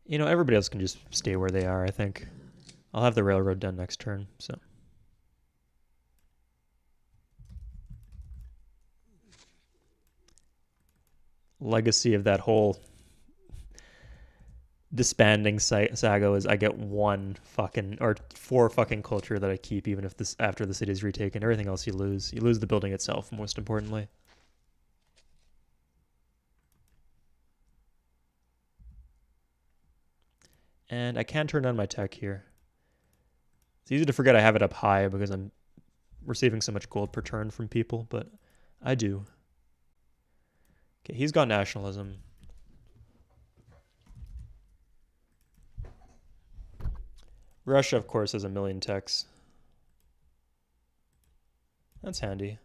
You know, everybody else can just stay where they are, I think. I'll have the railroad done next turn, so. Legacy of that whole disbanding saga is I get 1 fucking, or 4 fucking culture that I keep even if this, after the city is retaken. Everything else you lose. You lose the building itself, most importantly. And I can turn on my tech here. It's easy to forget I have it up high because I'm receiving so much gold per turn from people, but I do. Okay, he's got nationalism. Russia, of course, has a million techs. That's handy.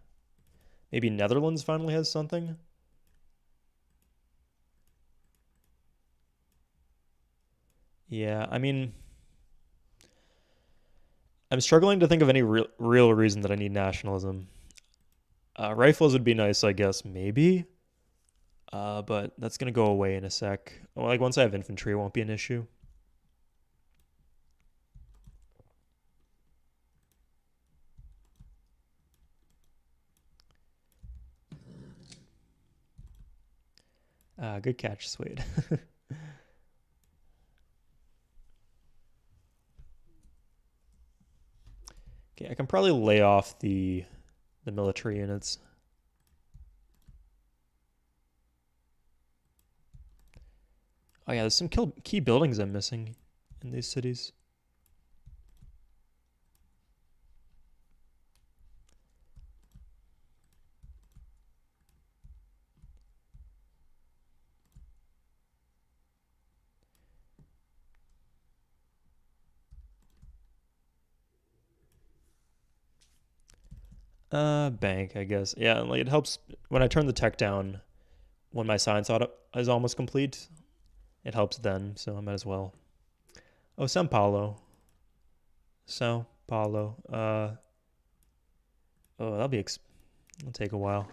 Maybe Netherlands finally has something? Yeah, I mean, I'm struggling to think of any real reason that I need nationalism. Rifles would be nice, I guess, maybe. But that's gonna go away in a sec. Well, like once I have infantry, it won't be an issue. Good catch, Swade. Okay, I can probably lay off the military units. Oh yeah, there's some key buildings I'm missing in these cities. Bank, I guess. Yeah, like it helps when I turn the tech down when my science audit is almost complete. It helps then, so I might as well. Oh, Sao Paulo. Sao Paulo. Oh, it'll take a while.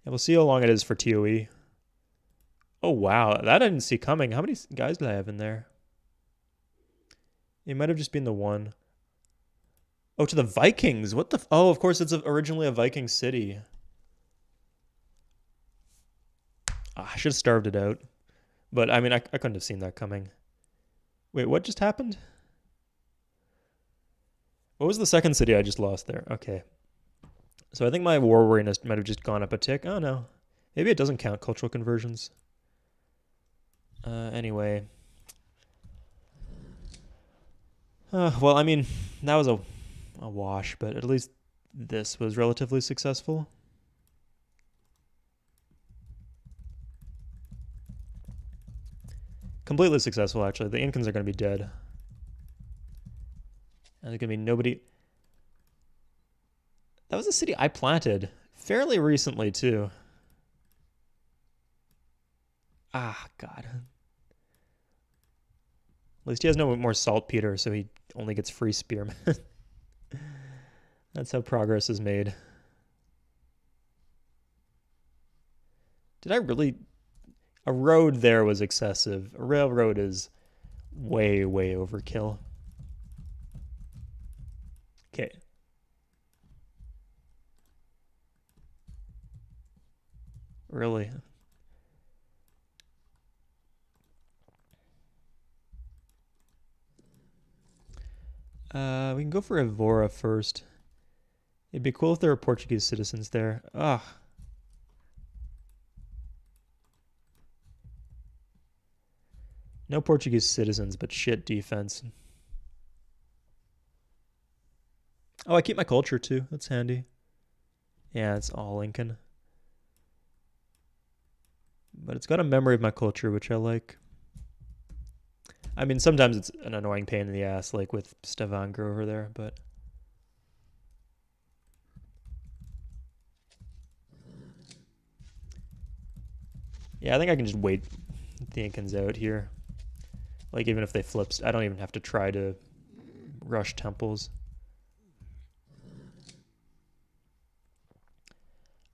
Yeah, we'll see how long it is for TOE. Oh wow, that I didn't see coming. How many guys did I have in there? It might have just been the one. Oh, to the Vikings. What the? Oh, of course, it's originally a Viking city. I should have starved it out. But I mean, I couldn't have seen that coming. Wait, what just happened? What was the second city I just lost there? Okay. So I think my war weariness might have just gone up a tick. Oh no. Maybe it doesn't count cultural conversions. Anyway. Well, I mean, that was a wash, but at least this was relatively successful. Completely successful, actually. The Incans are going to be dead. And there's going to be nobody. That was a city I planted fairly recently, too. Ah, God. At least he has no more saltpeter, so he only gets free spearmen. That's how progress is made. Did I really... A road there was excessive. A railroad is way, way overkill. Okay. Really? We can go for Evora first. It'd be cool if there were Portuguese citizens there. Ugh. No Portuguese citizens, but shit defense. Oh, I keep my culture too. That's handy. Yeah, it's all Lincoln. But it's got a memory of my culture, which I like. I mean, sometimes it's an annoying pain in the ass, like with Stavanger over there, but... Yeah, I think I can just wait the Incans out here. Like, even if they flip, I don't even have to try to rush temples.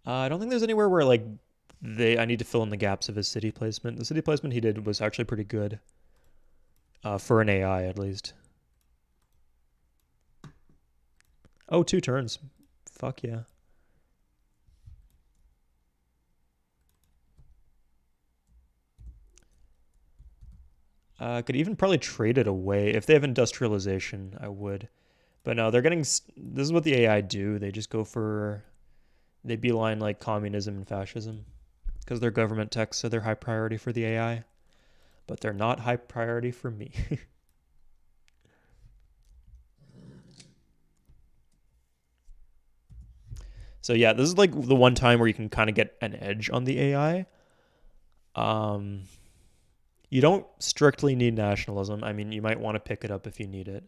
I don't think there's anywhere where, like, I need to fill in the gaps of his city placement. The city placement he did was actually pretty good. For an AI, at least. Oh, 2 turns. Fuck yeah. Could even probably trade it away. If they have industrialization, I would. But no, they're getting... This is what the AI do. They just go for... They beeline, like, communism and fascism. Because they're government techs, so they're high priority for the AI. But they're not high priority for me. So yeah, this is like the one time where you can kind of get an edge on the AI. Um, you don't strictly need nationalism. I mean, you might want to pick it up if you need it.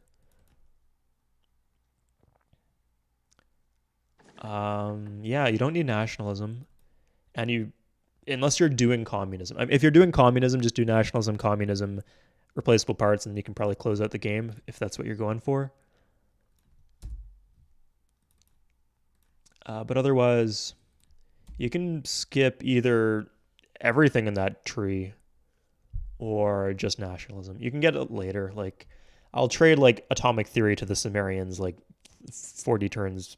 Yeah, you don't need nationalism, and you, unless you're doing communism. I mean, if you're doing communism, just do nationalism, communism, replaceable parts, and you can probably close out the game if that's what you're going for. But otherwise, you can skip either everything in that tree or just nationalism. You can get it later. Like, I'll trade like atomic theory to the Sumerians like 40 turns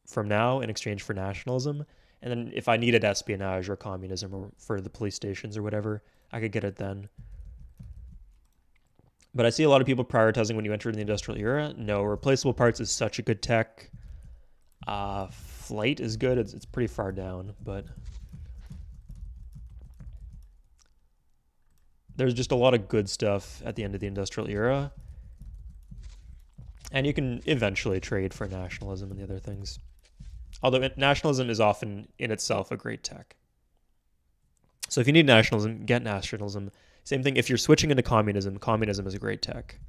from now in exchange for nationalism. And then if I needed espionage or communism or for the police stations or whatever, I could get it then. But I see a lot of people prioritizing when you enter the industrial era. No, replaceable parts is such a good tech. Flight is good. It's pretty far down, but there's just a lot of good stuff at the end of the industrial era. And you can eventually trade for nationalism and the other things. Although nationalism is often in itself a great tech. So if you need nationalism, get nationalism. Same thing if you're switching into communism, communism is a great tech.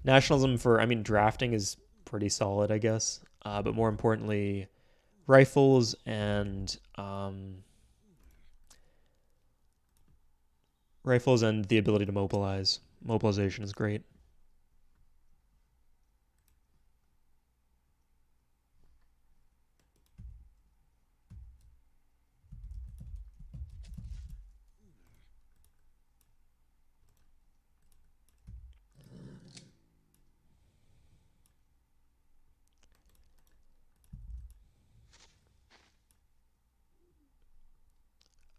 Nationalism for, I mean, drafting is pretty solid, I guess. But more importantly, rifles and the ability to mobilize. Mobilization is great.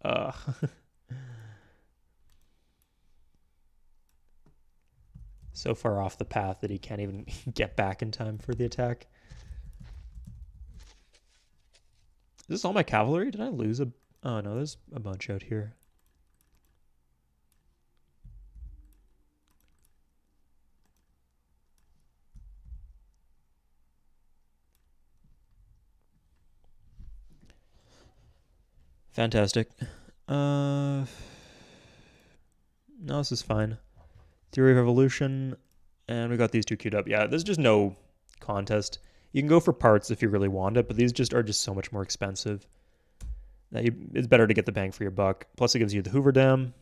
Uh, so far off the path that he can't even get back in time for the attack. Is this all my cavalry? Did I lose a... Oh, no, there's a bunch out here. Fantastic. No, this is fine. Theory of Evolution, and we got these two queued up. Yeah, there's just no contest. You can go for parts if you really want it, but these just are just so much more expensive that it's better to get the bang for your buck. Plus, it gives you the Hoover Dam.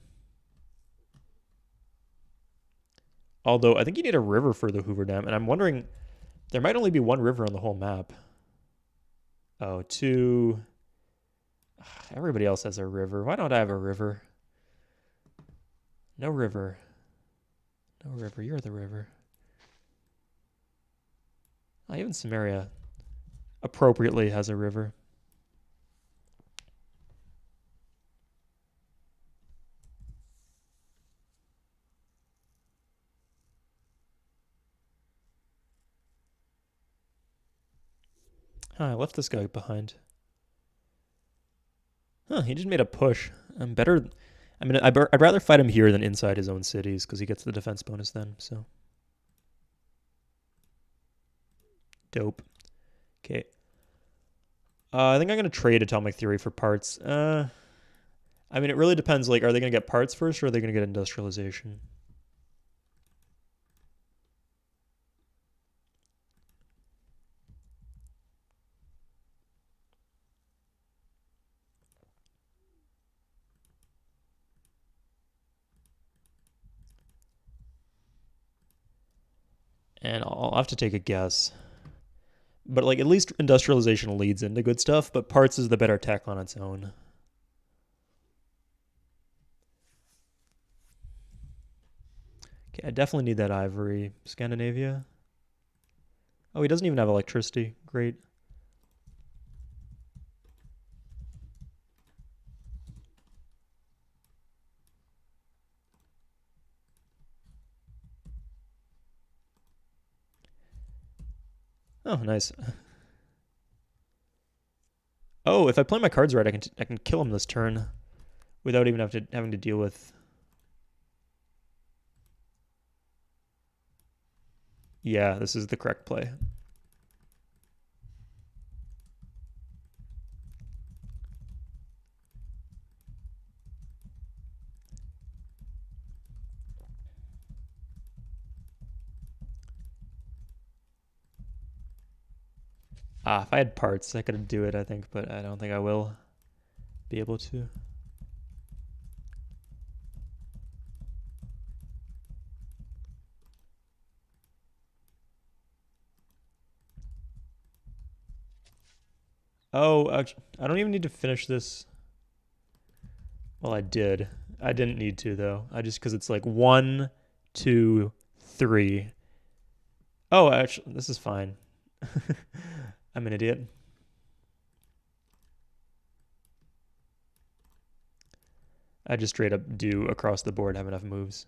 Although, I think you need a river for the Hoover Dam, and I'm wondering, there might only be one river on the whole map. Oh, two... Everybody else has a river. Why don't I have a river? No river. No river. You're the river. Oh, even Samaria appropriately has a river. Huh, I left this guy behind. Huh, he just made a push. I'm better. I mean, I'd rather fight him here than inside his own cities because he gets the defense bonus then. So dope. Okay. I think I'm gonna trade atomic theory for parts. I mean, it really depends. Like, are they gonna get parts first, or are they gonna get industrialization? And I'll have to take a guess. But like, at least industrialization leads into good stuff. But parts is the better tech on its own. Okay, I definitely need that ivory. Scandinavia. Oh, he doesn't even have electricity. Great. Oh, nice. Oh, if I play my cards right, I can kill him this turn without even having to deal with. Yeah, this is the correct play. If I had parts, I could do it, I think, but I don't think I will be able to. Oh, I don't even need to finish this. Well, I did. I didn't need to, though. I just, because it's like 1, 2, 3. Oh, actually, this is fine. I'm an idiot. I just straight up do across the board have enough moves.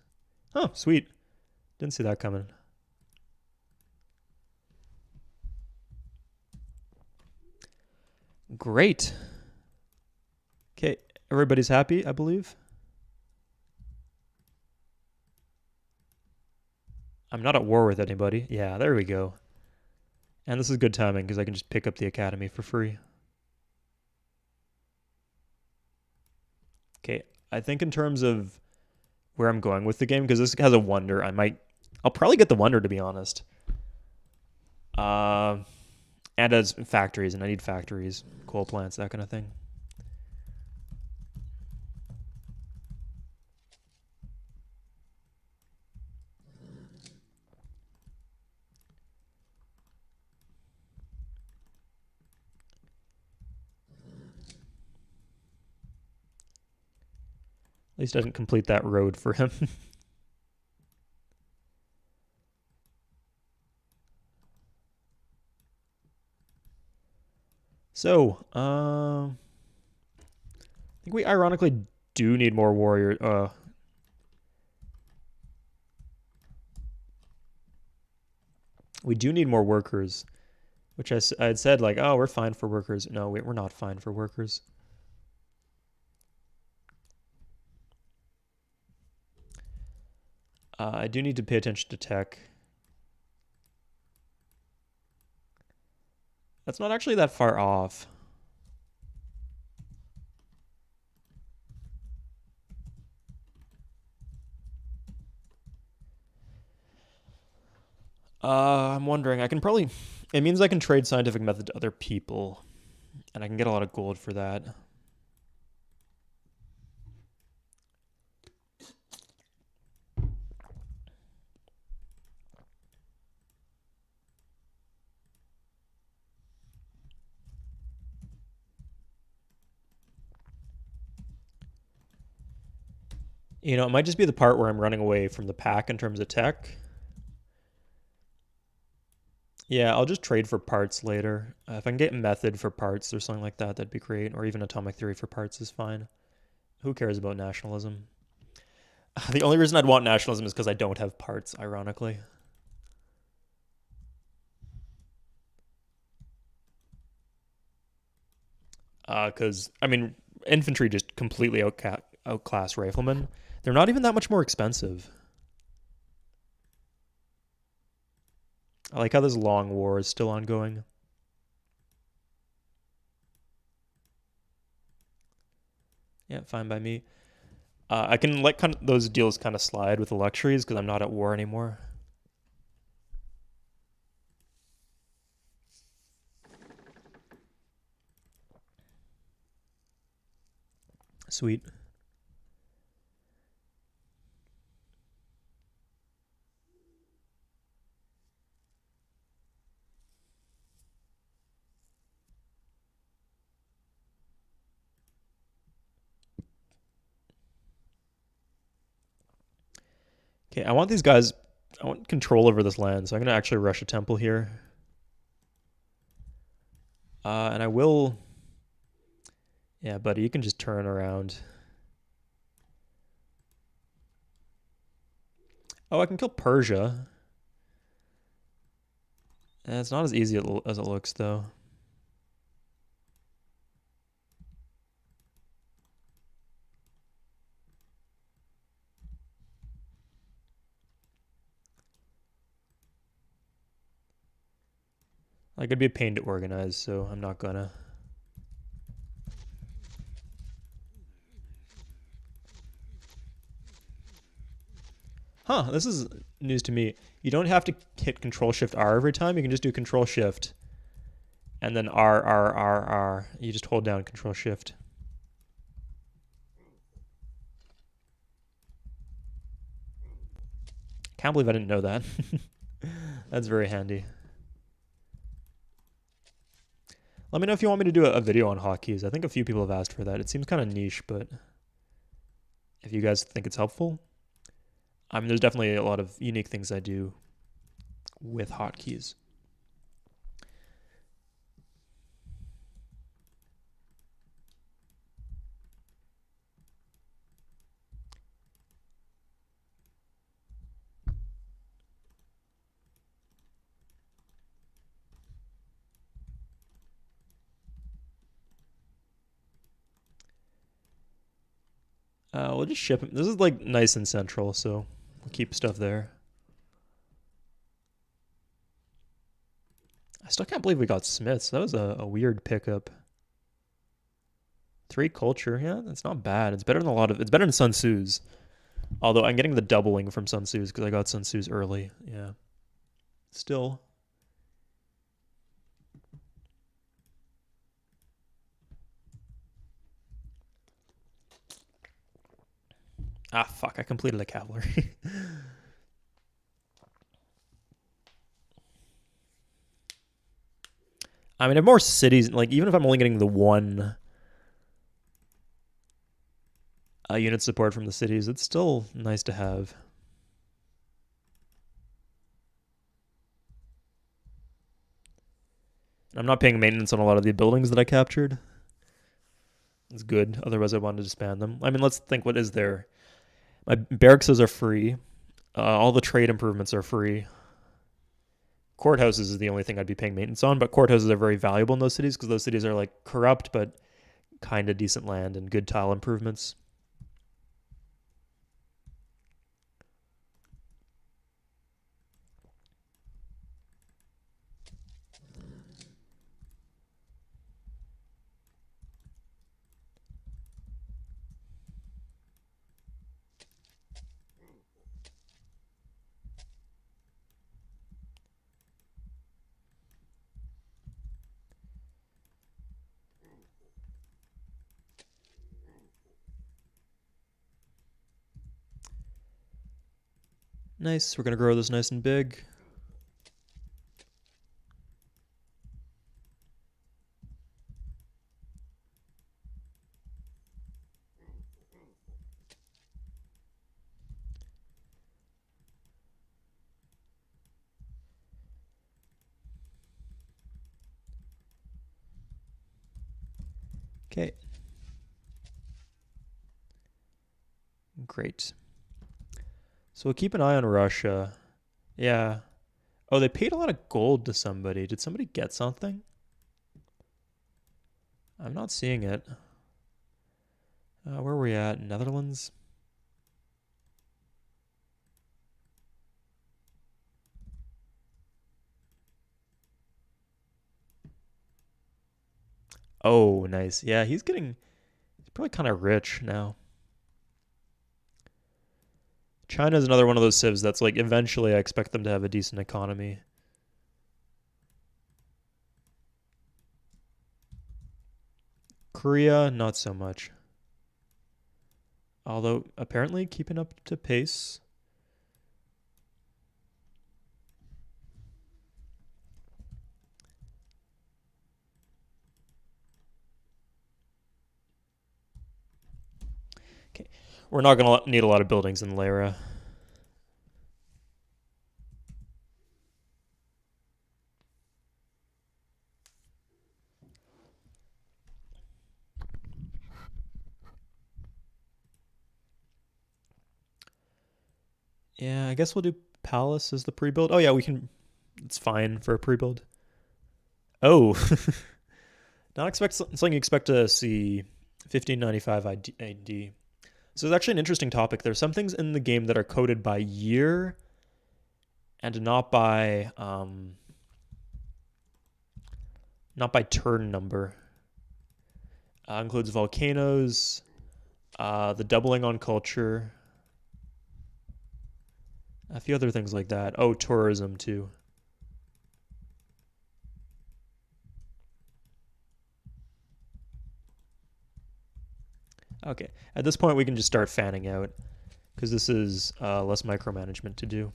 Oh, sweet. Didn't see that coming. Great. Okay, everybody's happy, I believe. I'm not at war with anybody. Yeah, there we go. And this is good timing because I can just pick up the academy for free. Okay, I think in terms of where I'm going with the game, because this has a wonder, I'll probably get the wonder, to be honest. And as factories, and I need factories, coal plants, that kind of thing. At least I didn't complete that road for him. So, I think we ironically do need more warriors. We do need more workers, which I had said, like, oh, we're fine for workers. No, we're not fine for workers. I do need to pay attention to tech. That's not actually that far off. I'm wondering. I can probably. It means I can trade scientific method to other people, and I can get a lot of gold for that. You know, it might just be the part where I'm running away from the pack in terms of tech. Yeah, I'll just trade for parts later. If I can get method for parts or something like that, that'd be great. Or even atomic theory for parts is fine. Who cares about nationalism? The only reason I'd want nationalism is because I don't have parts, ironically. Because, I mean, infantry just completely outclass riflemen. They're not even that much more expensive. I like how this long war is still ongoing. Yeah, fine by me. I can let kind of those deals kind of slide with the luxuries because I'm not at war anymore. Sweet. Okay, I want these guys. I want control over this land, so I'm gonna actually rush a temple here. And I will. Yeah, buddy, you can just turn around. Oh, I can kill Persia. It's not as easy as it looks, though. Like, it'd be a pain to organize, so I'm not gonna. Huh, this is news to me. You don't have to hit Control Shift R every time. You can just do Control Shift And then R. You just hold down Control Shift. Can't believe I didn't know that. That's very handy. Let me know if you want me to do a video on hotkeys. I think a few people have asked for that. It seems kind of niche, but if you guys think it's helpful, I mean, there's definitely a lot of unique things I do with hotkeys. We'll just ship them. This is like nice and central, so we'll keep stuff there. I still can't believe we got Smiths. That was a weird pickup. 3 culture, yeah, that's not bad. It's better than it's better than Sun Tzu's. Although I'm getting the doubling from Sun Tzu's because I got Sun Tzu's early. Yeah. Still. Ah, fuck, I completed a cavalry. I mean, I have more cities. Like, even if I'm only getting the one unit support from the cities, it's still nice to have. I'm not paying maintenance on a lot of the buildings that I captured. It's good. Otherwise, I wanted to disband them. I mean, let's think, what is there? My barracks are free. All the trade improvements are free. Courthouses is the only thing I'd be paying maintenance on, but courthouses are very valuable in those cities because those cities are like corrupt but kind of decent land and good tile improvements. Nice. We're going to grow this nice and big. Okay. Great. So we'll keep an eye on Russia. Yeah. Oh, they paid a lot of gold to somebody. Did somebody get something? I'm not seeing it. Where are we at? Netherlands? Oh, nice. Yeah, he's probably kind of rich now. China's another one of those civs that's like eventually I expect them to have a decent economy. Korea, not so much. Although apparently keeping up to pace. Okay. We're not going to need a lot of buildings in Lyra. Yeah, I guess we'll do Palace as the pre-build. Oh yeah, we can. It's fine for a pre-build. Oh, not expect something you expect to see 1595 AD. So it's actually an interesting topic. There's some things in the game that are coded by year and not by turn number. Includes volcanoes, the doubling on culture, a few other things like that. Oh, tourism too. Okay, at this point we can just start fanning out because this is less micromanagement to do.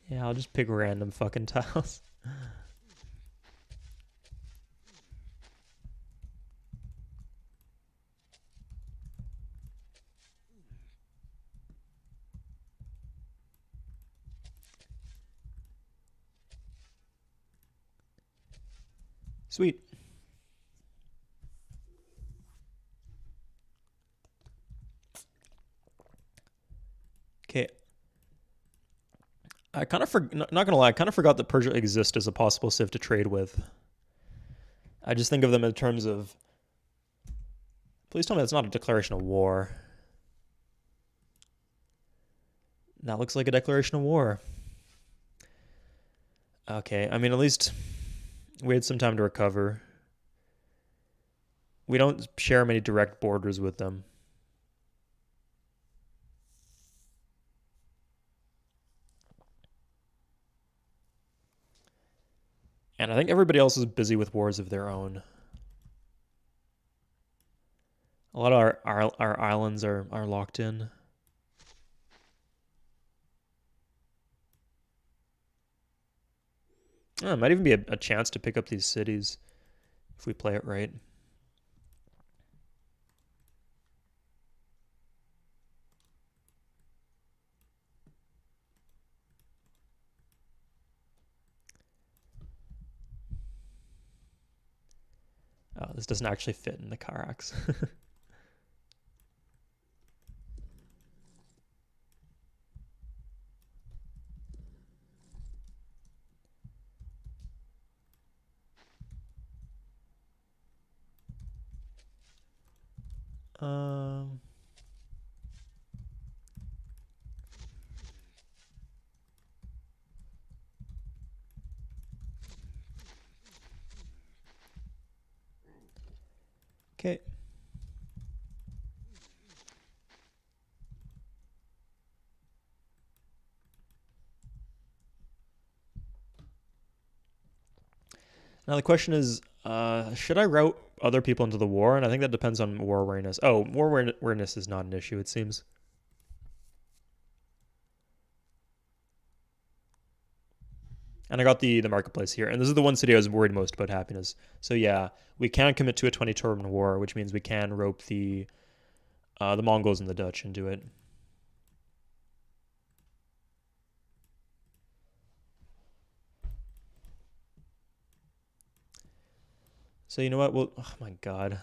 Yeah, I'll just pick random fucking tiles. Sweet. Okay. I kind of not gonna lie, I kind of forgot that Persia exists as a possible civ to trade with. I just think of them in terms of. Please tell me that's not a declaration of war. That looks like a declaration of war. Okay, I mean, at least we had some time to recover. We don't share many direct borders with them. And I think everybody else is busy with wars of their own. A lot of our islands are locked in. Oh, it might even be a chance to pick up these cities if we play it right. Oh, this doesn't actually fit in the Karax. um, okay. Now the question is, should I route other people into the war? And I think that depends on war awareness. Oh, war awareness is not an issue, it seems. And I got the marketplace here. And this is the one city I was worried most about happiness. So yeah, we can commit to a 20 turban war, which means we can rope the Mongols and the Dutch into it. So you know what? Well, oh my god.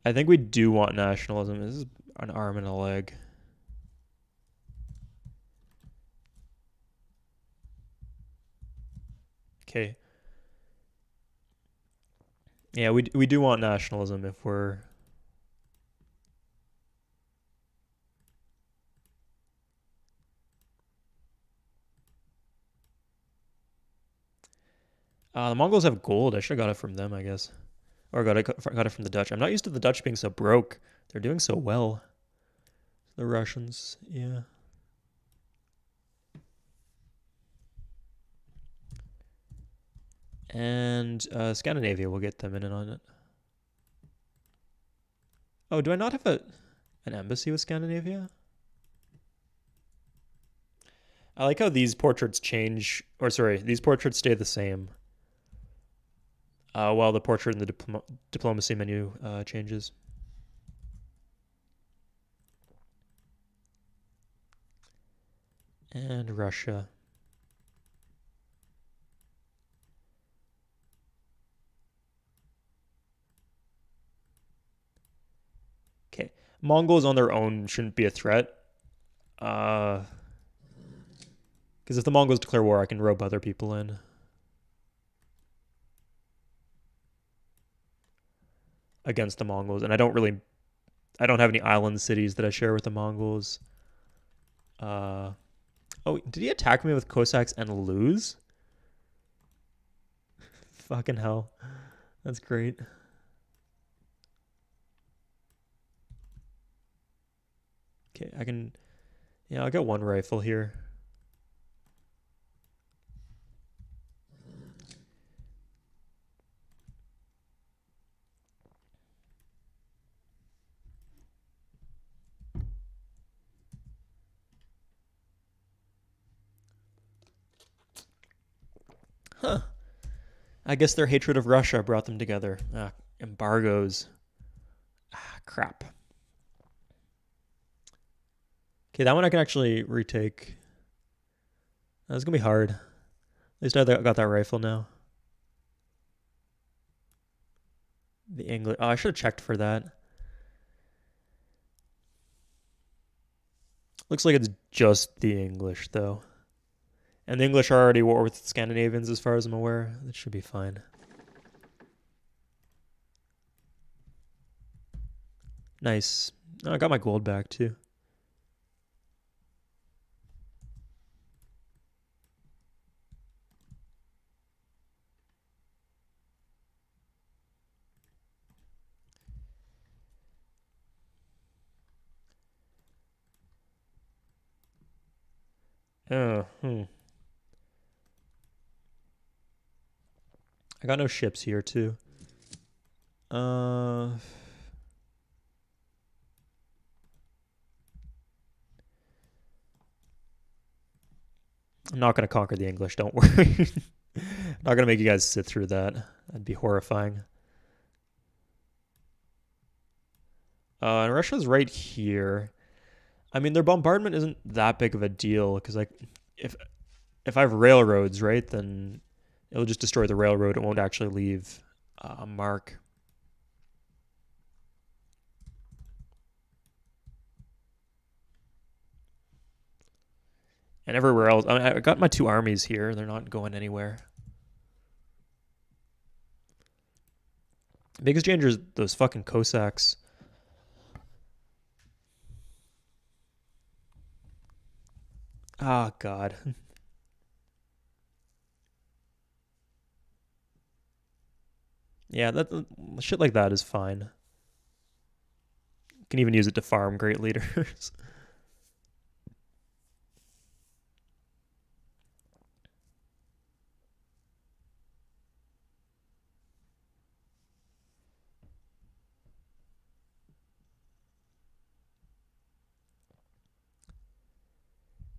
I think we do want nationalism. This is an arm and a leg. Okay. Yeah, we do want nationalism if we're. The Mongols have gold. I should have got it from them, I guess, or got it from the Dutch. I'm not used to the Dutch being so broke. They're doing so well. The Russians, yeah. And Scandinavia will get them in on it. Oh, do I not have an embassy with Scandinavia? I like how these portraits change, or sorry, these portraits stay the same, while the portrait in the diplomacy menu changes. And Russia. Okay, Mongols on their own shouldn't be a threat. Uh, Because if the Mongols declare war, I can rope other people in. Against the Mongols. And I don't have any island cities that I share with the Mongols. Oh, did he attack me with Cossacks and lose? Fucking hell. That's great. Okay, I can... Yeah, I'll get one rifle here. Huh. I guess their hatred of Russia brought them together. Embargoes. Crap. Okay, that one I can actually retake. That's gonna be hard. At least I got that rifle now. The English. Oh, I should have checked for that. Looks like it's just the English, though. And the English are already at war with the Scandinavians, as far as I'm aware. That should be fine. Nice. Oh, I got my gold back, too. Oh, I got no ships here, too. I'm not going to conquer the English, don't worry. I'm not going to make you guys sit through that. That'd be horrifying. And Russia's right here. I mean, their bombardment isn't that big of a deal because, like, if I have railroads, right, then it'll just destroy the railroad. It won't actually leave a mark. And everywhere else, I mean, I got my two armies here. They're not going anywhere. Biggest danger is those fucking Cossacks. Oh, God. Yeah, that shit like that is fine. You can even use it to farm great leaders.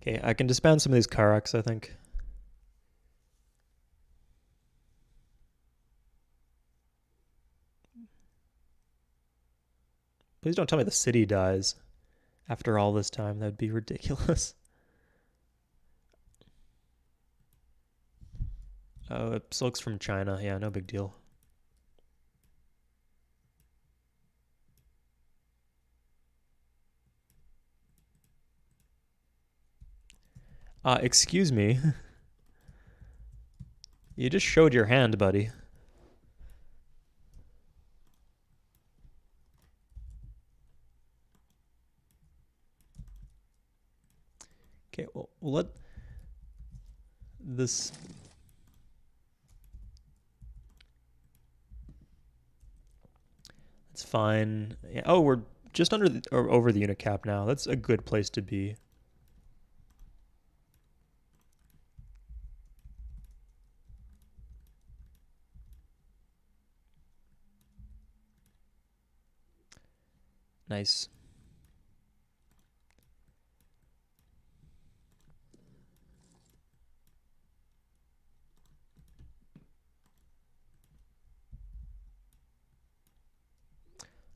Okay, I can disband some of these Karaks, I think. Please don't tell me the city dies after all this time. That'd be ridiculous. Oh, it silks from China. Yeah, no big deal. Excuse me. You just showed your hand, buddy. Okay, well, let this... It's fine. Yeah, oh, we're just under or over the unit cap now. That's a good place to be. Nice.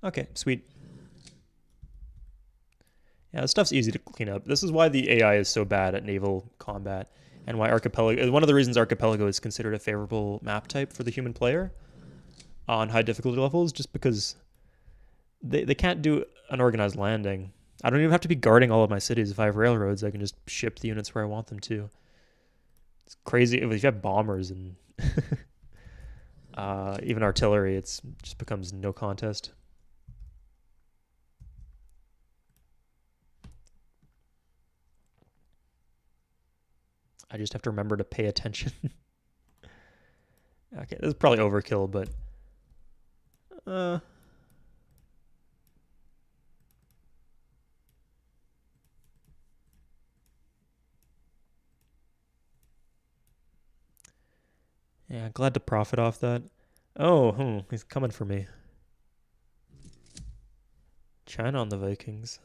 Okay, sweet. Yeah, this stuff's easy to clean up. This is why the AI is so bad at naval combat, and why Archipelago... One of the reasons Archipelago is considered a favorable map type for the human player on high difficulty levels, just because they can't do an organized landing. I don't even have to be guarding all of my cities. If I have railroads, I can just ship the units where I want them to. It's crazy. If you have bombers and even artillery, it just becomes no contest. I just have to remember to pay attention. Okay, this is probably overkill, but uh, yeah, glad to profit off that. Oh, he's coming for me. China on the Vikings.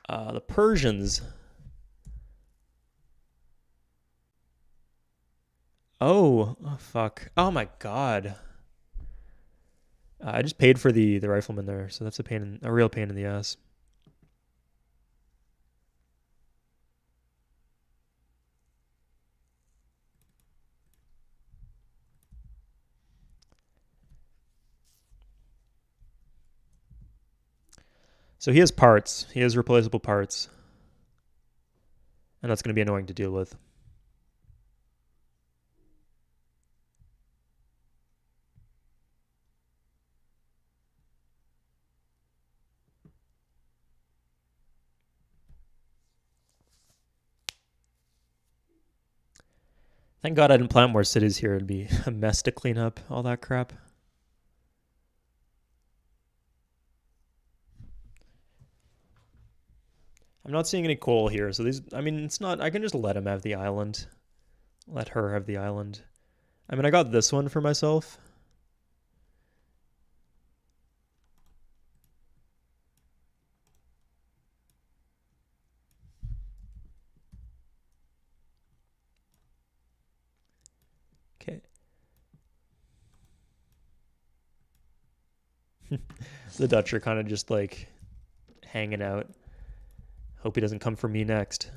The Persians. Oh, fuck. Oh my god. I just paid for the rifleman there, so that's a real pain in the ass. So he has parts. He has replaceable parts, and that's going to be annoying to deal with. Thank God I didn't plant more cities here. It'd be a mess to clean up all that crap. I'm not seeing any coal here, so I mean, it's not, I can just let him have the island. Let her have the island. I mean, I got this one for myself. Okay. The Dutch are kind of just like hanging out. Hope he doesn't come for me next.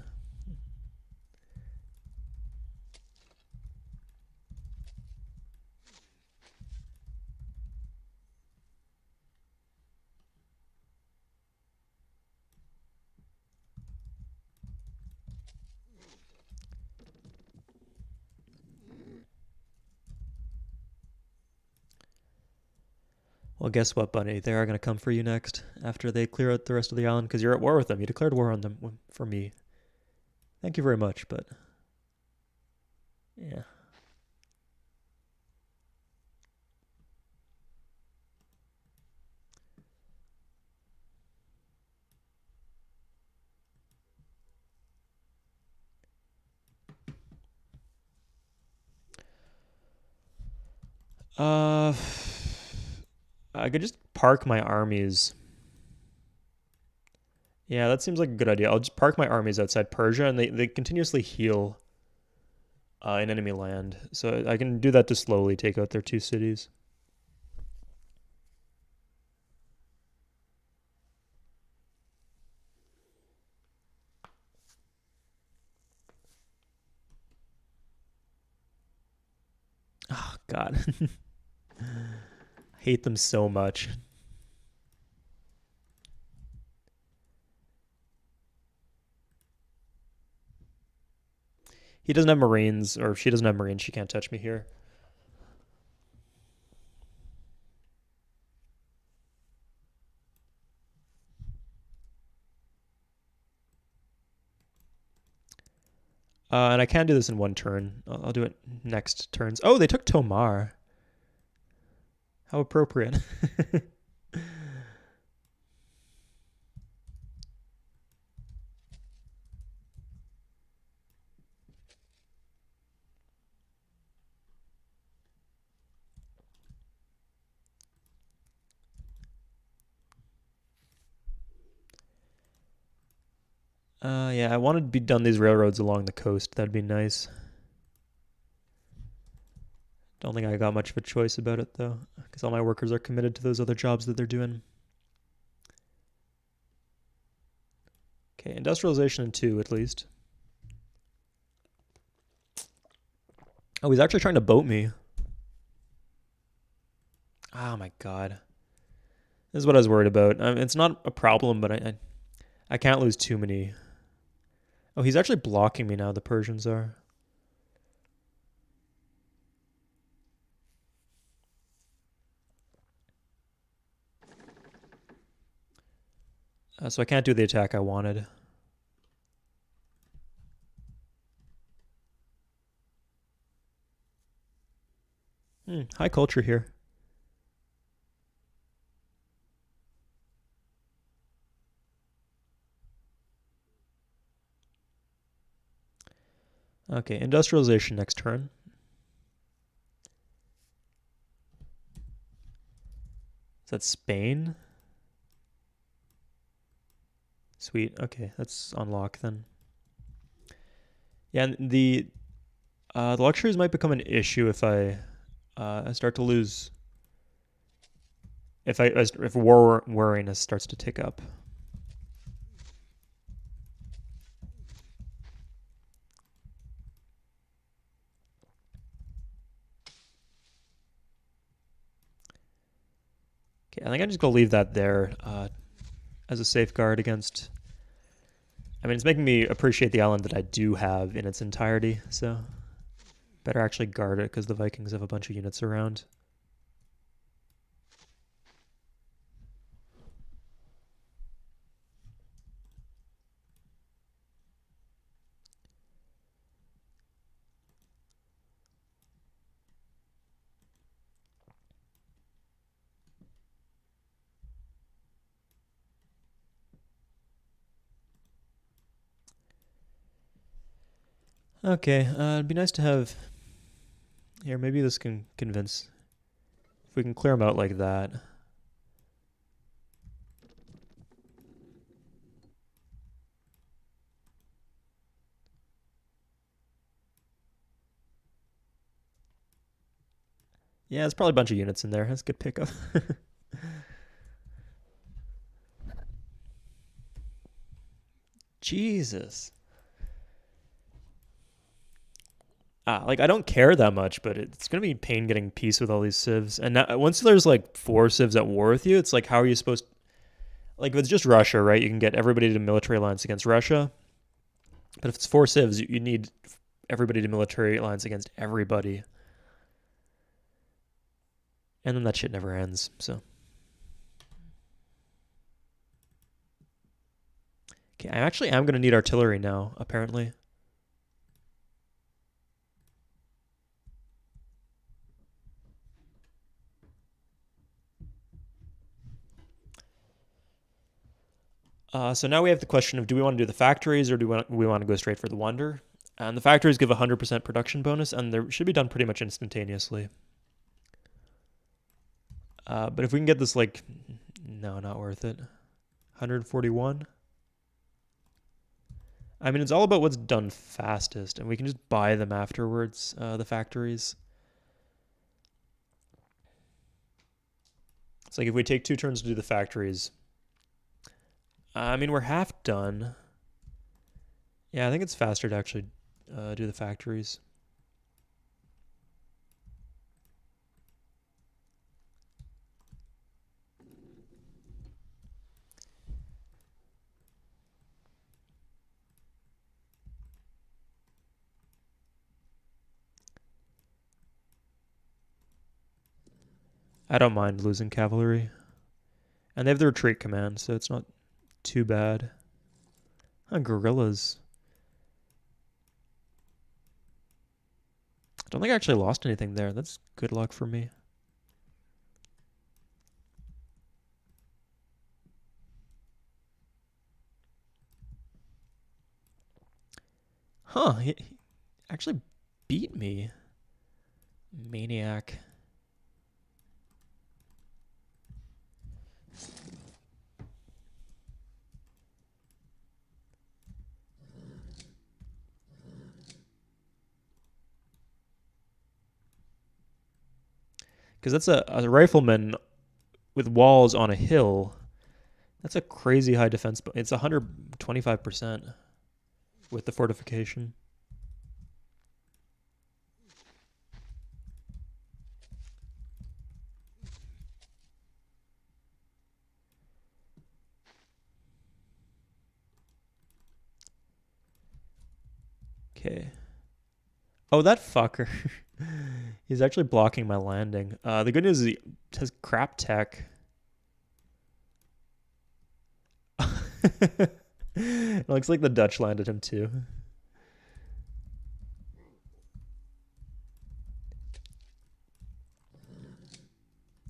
Well, guess what, Bunny? They are going to come for you next after they clear out the rest of the island because you're at war with them. You declared war on them for me. Thank you very much, but yeah. Uh, I could just park my armies. Yeah, that seems like a good idea. I'll just park my armies outside Persia, and they continuously heal in enemy land. So I can do that to slowly take out their two cities. Oh, God. I hate them so much. He doesn't have Marines, or she doesn't have Marines. She can't touch me here. And I can do this in one turn. I'll do it next turns. Oh, they took Tomar. How appropriate. Yeah, I wanted to be done these railroads along the coast. That'd be nice. Don't think I got much of a choice about it, though, because all my workers are committed to those other jobs that they're doing. Okay, industrialization in 2, at least. Oh, he's actually trying to boat me. Oh, my God. This is what I was worried about. It's not a problem, but I can't lose too many. Oh, he's actually blocking me now, the Persians are. So I can't do the attack I wanted. High culture here. Okay, industrialization next turn. Is that Spain? Sweet. Okay, that's on lock then. Yeah, and the luxuries might become an issue if I start to lose. If war wariness starts to tick up. Okay, I think I'm just gonna leave that there as a safeguard against. I mean, it's making me appreciate the island that I do have in its entirety, so better actually guard it because the Vikings have a bunch of units around. Okay, it'd be nice to have. Here, maybe this can convince. If we can clear them out like that. Yeah, there's probably a bunch of units in there. That's a good pickup. Jesus. Like I don't care that much, but it's gonna be pain getting peace with all these civs. And now, once there's like 4 civs at war with you, it's like how are you supposed? Like if it's just Russia, right? You can get everybody to military alliance against Russia. But if it's 4 civs, you need everybody to military alliance against everybody, and then that shit never ends. So. Okay, I actually am gonna need artillery now. Apparently. So now we have the question of do we want to do the factories or do we want to go straight for the wonder? And the factories give a 100% production bonus, and they should be done pretty much instantaneously. But if we can get this, like, no, not worth it. 141. I mean, it's all about what's done fastest, and we can just buy them afterwards, the factories. It's like if we take 2 turns to do the factories. I mean, we're half done. Yeah, I think it's faster to actually do the factories. I don't mind losing cavalry. And they have the retreat command, so it's not too bad. Guerrillas. I don't think I actually lost anything there. That's good luck for me. Huh, he actually beat me. Maniac. Because that's a rifleman with walls on a hill. That's a crazy high defense. It's 125% with the fortification. Okay. Oh, that fucker. He's actually blocking my landing. The good news is he has crap tech. It looks like the Dutch landed him too.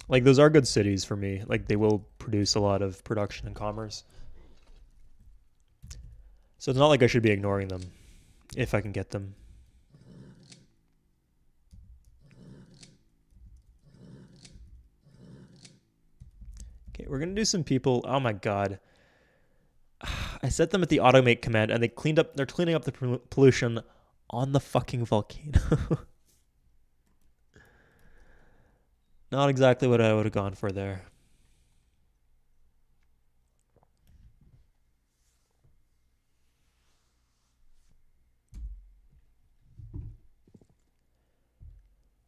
Like, those are good cities for me. Like, they will produce a lot of production and commerce. So it's not like I should be ignoring them if I can get them. Okay, we're gonna do some people. Oh my god. I set them at the automate command and they're cleaning up the pollution on the fucking volcano. Not exactly what I would have gone for there.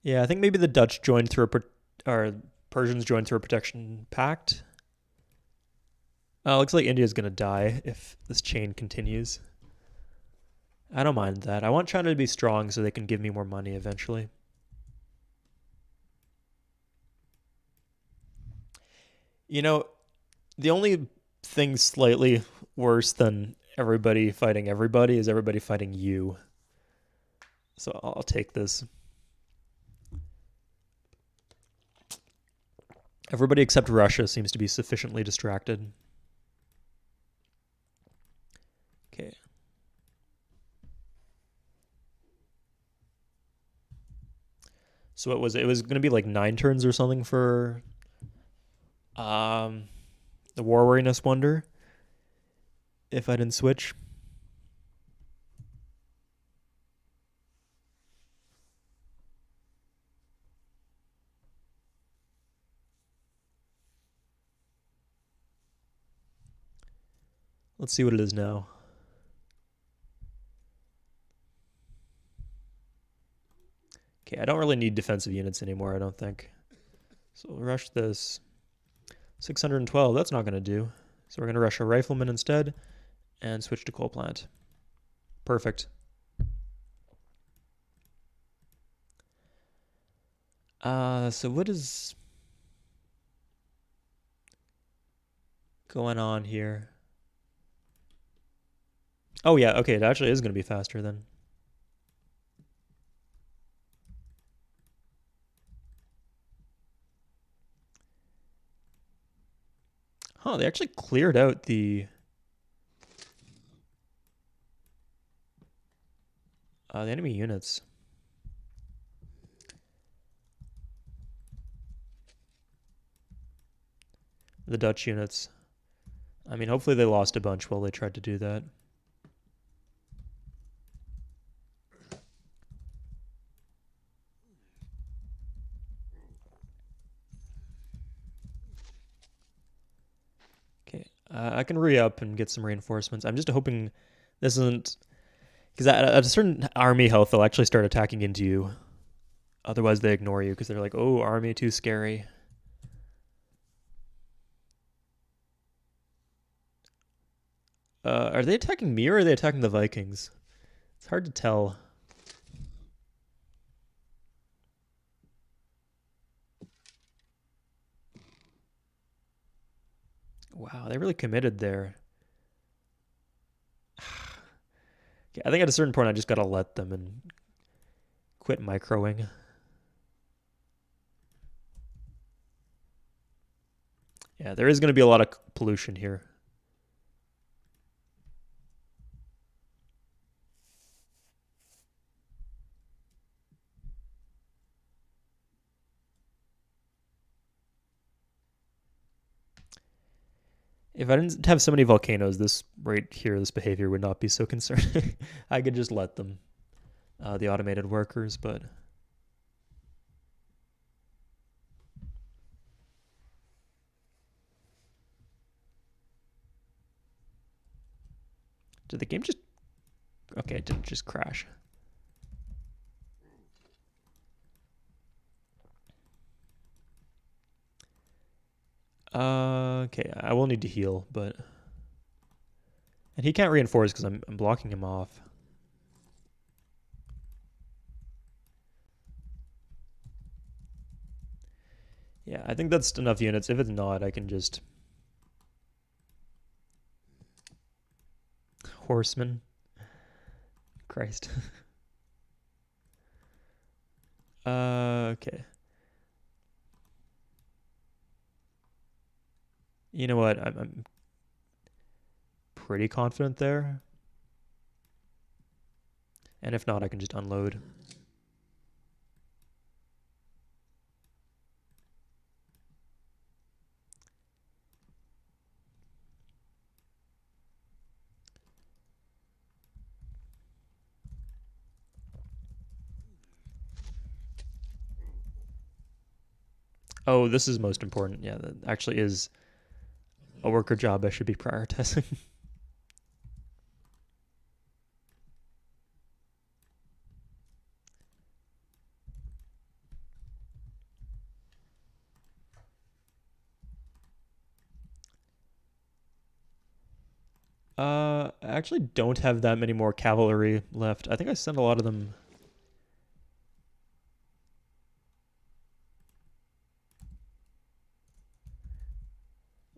Yeah, I think maybe the Dutch joined through or Persians joined through a protection pact. Looks like India's gonna die if this chain continues. I don't mind that. I want China to be strong so they can give me more money eventually. You know, the only thing slightly worse than everybody fighting everybody is everybody fighting you. So I'll take this. Everybody except Russia seems to be sufficiently distracted. Okay. So it was going to be like 9 turns or something for the War Weariness Wonder if I didn't switch. Let's see what it is now. Okay, I don't really need defensive units anymore, I don't think. So we'll rush this. 612, that's not going to do. So we're going to rush a rifleman instead and switch to coal plant. Perfect. So what is going on here? Oh yeah, okay, it actually is going to be faster then. Huh, they actually cleared out the enemy units. The Dutch units. I mean, hopefully they lost a bunch while they tried to do that. Okay, I can re-up and get some reinforcements. I'm just hoping this isn't... Because at a certain army health, they'll actually start attacking into you. Otherwise, they ignore you because they're like, oh, army too scary. Are they attacking me or are they attacking the Vikings? It's hard to tell. Wow, they really committed there. Okay, I think at a certain point I just gotta let them and quit microing. Yeah, there is going to be a lot of pollution here. If I didn't have so many volcanoes, this right here, this behavior would not be so concerning. I could just let them, the automated workers, but... Did the game just... Okay, it didn't just crash. Okay, I will need to heal, but... And he can't reinforce because I'm blocking him off. Yeah, I think that's enough units. If it's not, I can just... Horseman. Christ. Okay. You know what? I'm pretty confident there. And if not, I can just unload. Oh, this is most important. Yeah, that actually is a worker job I should be prioritizing. I actually don't have that many more cavalry left. I think I sent a lot of them.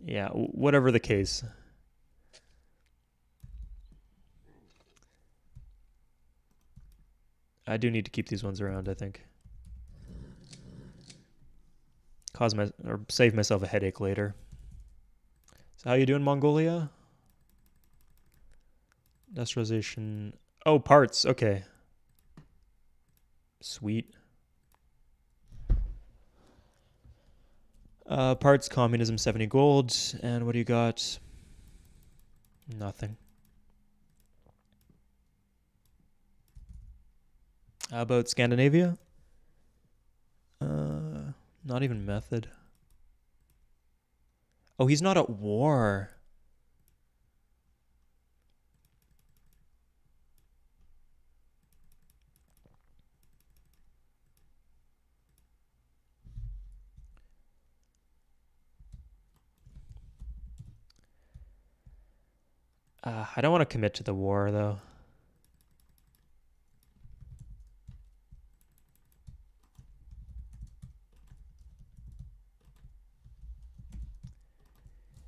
Yeah, whatever the case. I do need to keep these ones around, I think. Or save myself a headache later. So how you doing, Mongolia? Industrialization. Oh, parts. Okay. Sweet. Parts, communism, 70 gold. And what do you got? Nothing. How about Scandinavia? Not even method. Oh, he's not at war. I don't want to commit to the war, though.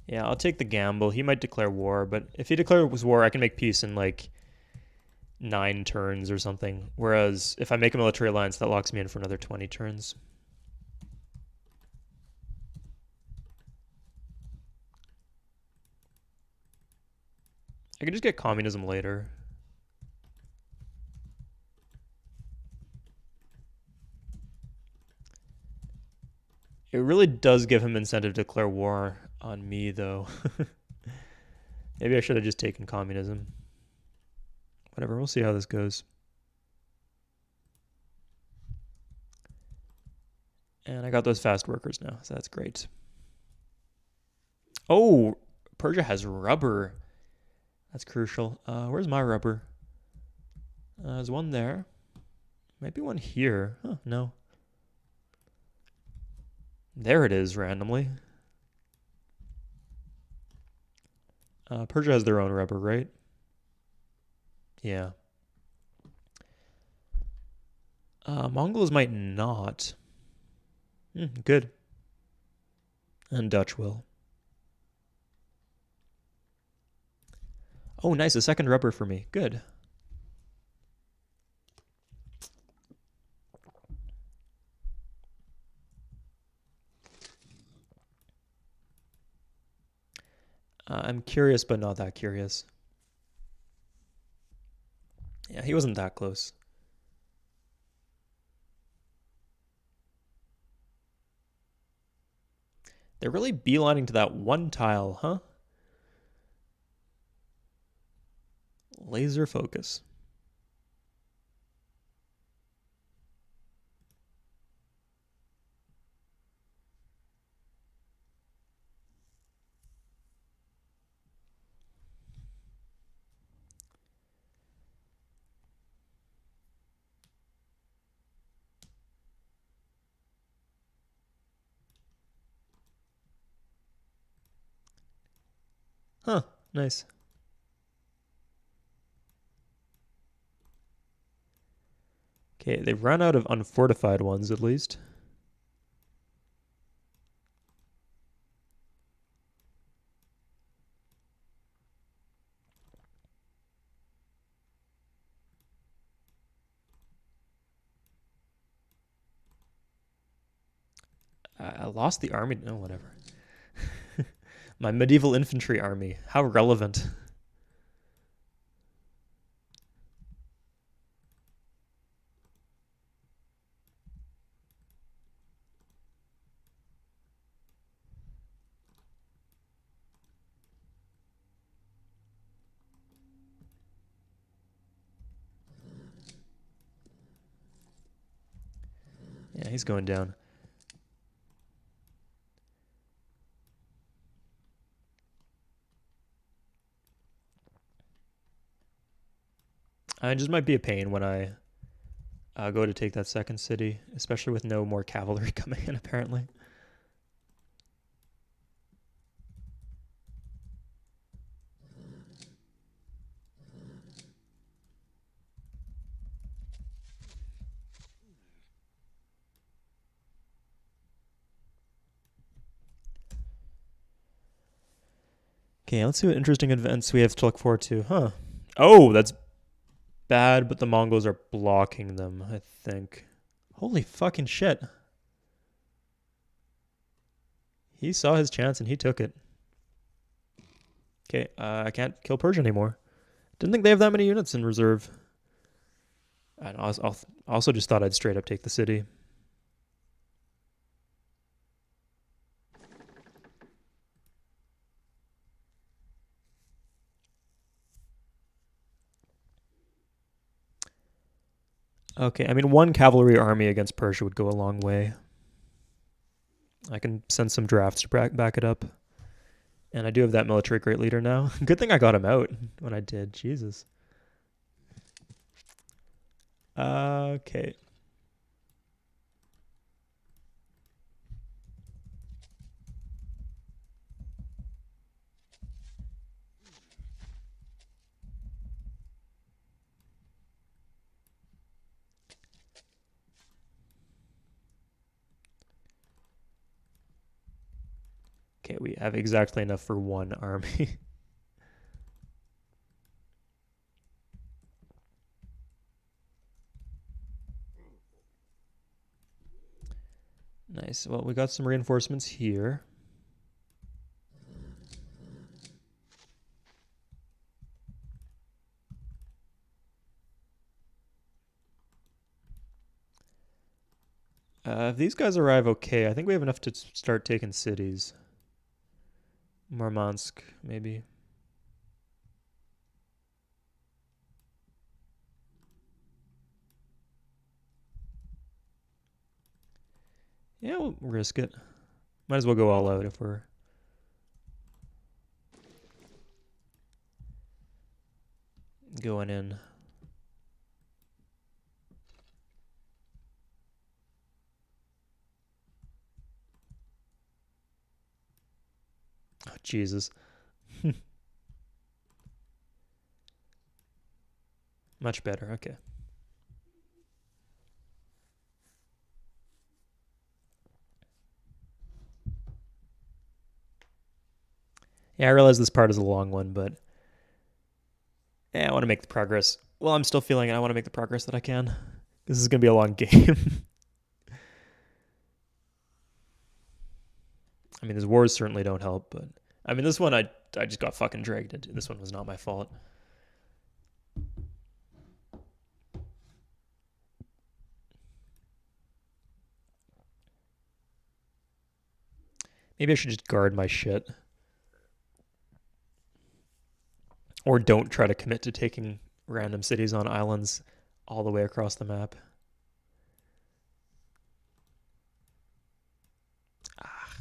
Yeah, I'll take the gamble. He might declare war, but if he declares war, I can make peace in like 9 turns or something. Whereas if I make a military alliance, that locks me in for another 20 turns. I can just get communism later. It really does give him incentive to declare war on me, though. Maybe I should have just taken communism. Whatever, we'll see how this goes. And I got those fast workers now, so that's great. Oh, Persia has rubber. That's crucial. Where's my rubber? There's one there. Maybe one here. Huh, no. There it is, randomly. Persia has their own rubber, right? Yeah. Mongols might not. Good. And Dutch will. Oh, nice. A second rubber for me. Good. I'm curious, but not that curious. Yeah, he wasn't that close. They're really beelining to that one tile, huh? Laser focus. Huh, nice. Okay, they've run out of unfortified ones at least. I lost the army. No, whatever. My medieval infantry army. How relevant. Yeah, he's going down. It just might be a pain when I go to take that second city, especially with no more cavalry coming in, apparently. Okay, let's see what interesting events we have to look forward to. Huh. Oh, that's bad, but the Mongols are blocking them, I think. Holy fucking shit. He saw his chance and he took it. Okay, I can't kill Persia anymore. Didn't think they have that many units in reserve. I also just thought I'd straight up take the city. Okay, I mean, one cavalry army against Persia would go a long way. I can send some drafts to back it up. And I do have that military great leader now. Good thing I got him out when I did. Jesus. Okay. Okay, we have exactly enough for one army. Nice. Well, we got some reinforcements here. If these guys arrive okay, I think we have enough to start taking cities. Murmansk, maybe. Yeah, we'll risk it. Might as well go all out if we're... going in. Oh, Jesus. Much better, okay. Yeah, I realize this part is a long one, but yeah, I want to make the progress. Well, I'm still feeling it. I want to make the progress that I can. This is going to be a long game. I mean, these wars certainly don't help, but I mean, this one I just got fucking dragged into. This one was not my fault. Maybe I should just guard my shit. Or don't try to commit to taking random cities on islands all the way across the map. Ah.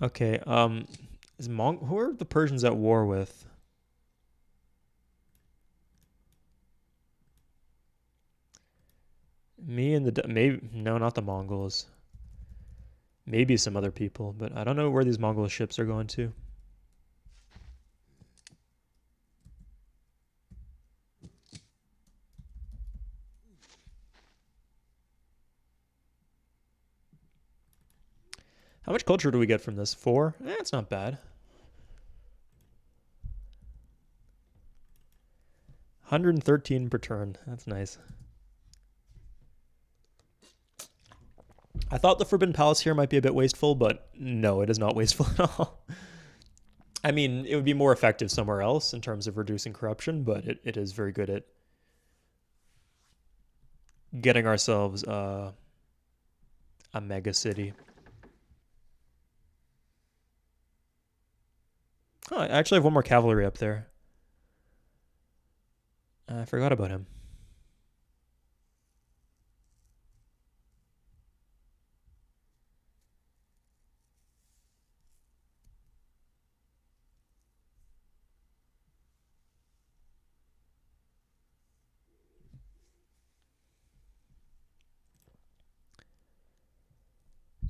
Okay, who are the Persians at war with? Me and maybe no, not the Mongols. Maybe some other people, but I don't know where these Mongol ships are going to. How much culture do we get from this? 4? It's not bad. 113 per turn. That's nice. I thought the Forbidden Palace here might be a bit wasteful, but no, it is not wasteful at all. I mean, it would be more effective somewhere else in terms of reducing corruption, but it is very good at getting ourselves a mega city. Oh, I actually have one more cavalry up there. I forgot about him.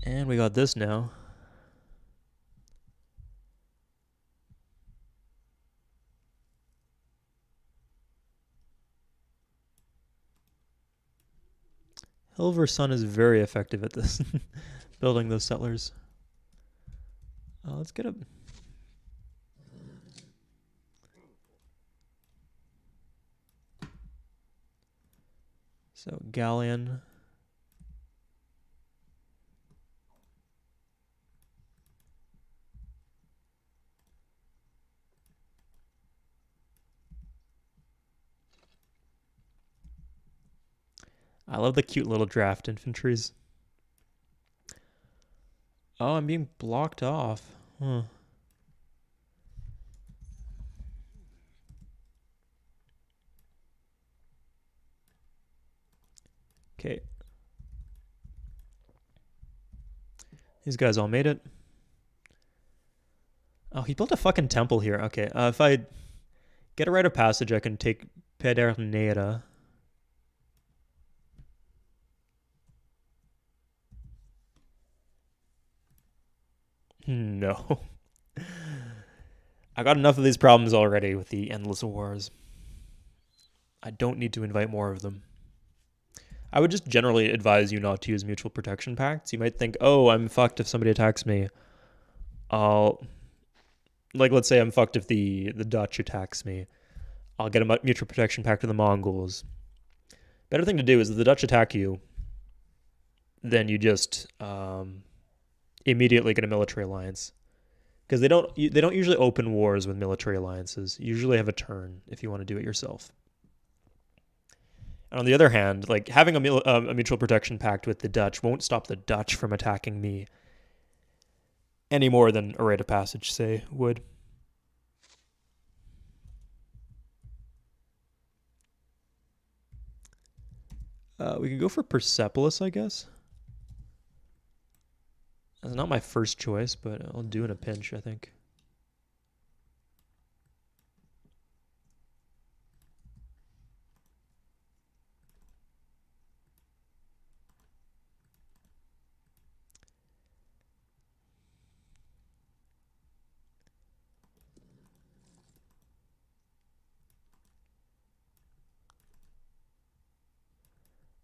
And we got this now. Hilver's son is very effective at this, building those settlers. Let's get a... So, Galleon. I love the cute little draft infantries. Oh, I'm being blocked off. Huh. Okay. These guys all made it. Oh, he built a fucking temple here. Okay, if I get a rite of passage, I can take Pedernera. No. I got enough of these problems already with the endless wars. I don't need to invite more of them. I would just generally advise you not to use mutual protection pacts. You might think, oh, I'm fucked if somebody attacks me. I'll... Like, let's say I'm fucked if the Dutch attacks me. I'll get a mutual protection pact with the Mongols. Better thing to do is if the Dutch attack you, then you just immediately get a military alliance. Because they don't usually open wars with military alliances. You usually have a turn if you want to do it yourself. And on the other hand, like having a mutual protection pact with the Dutch won't stop the Dutch from attacking me any more than a rite of passage, say, would. We could go for Persepolis, I guess. That's not my first choice, but I'll do in a pinch, I think.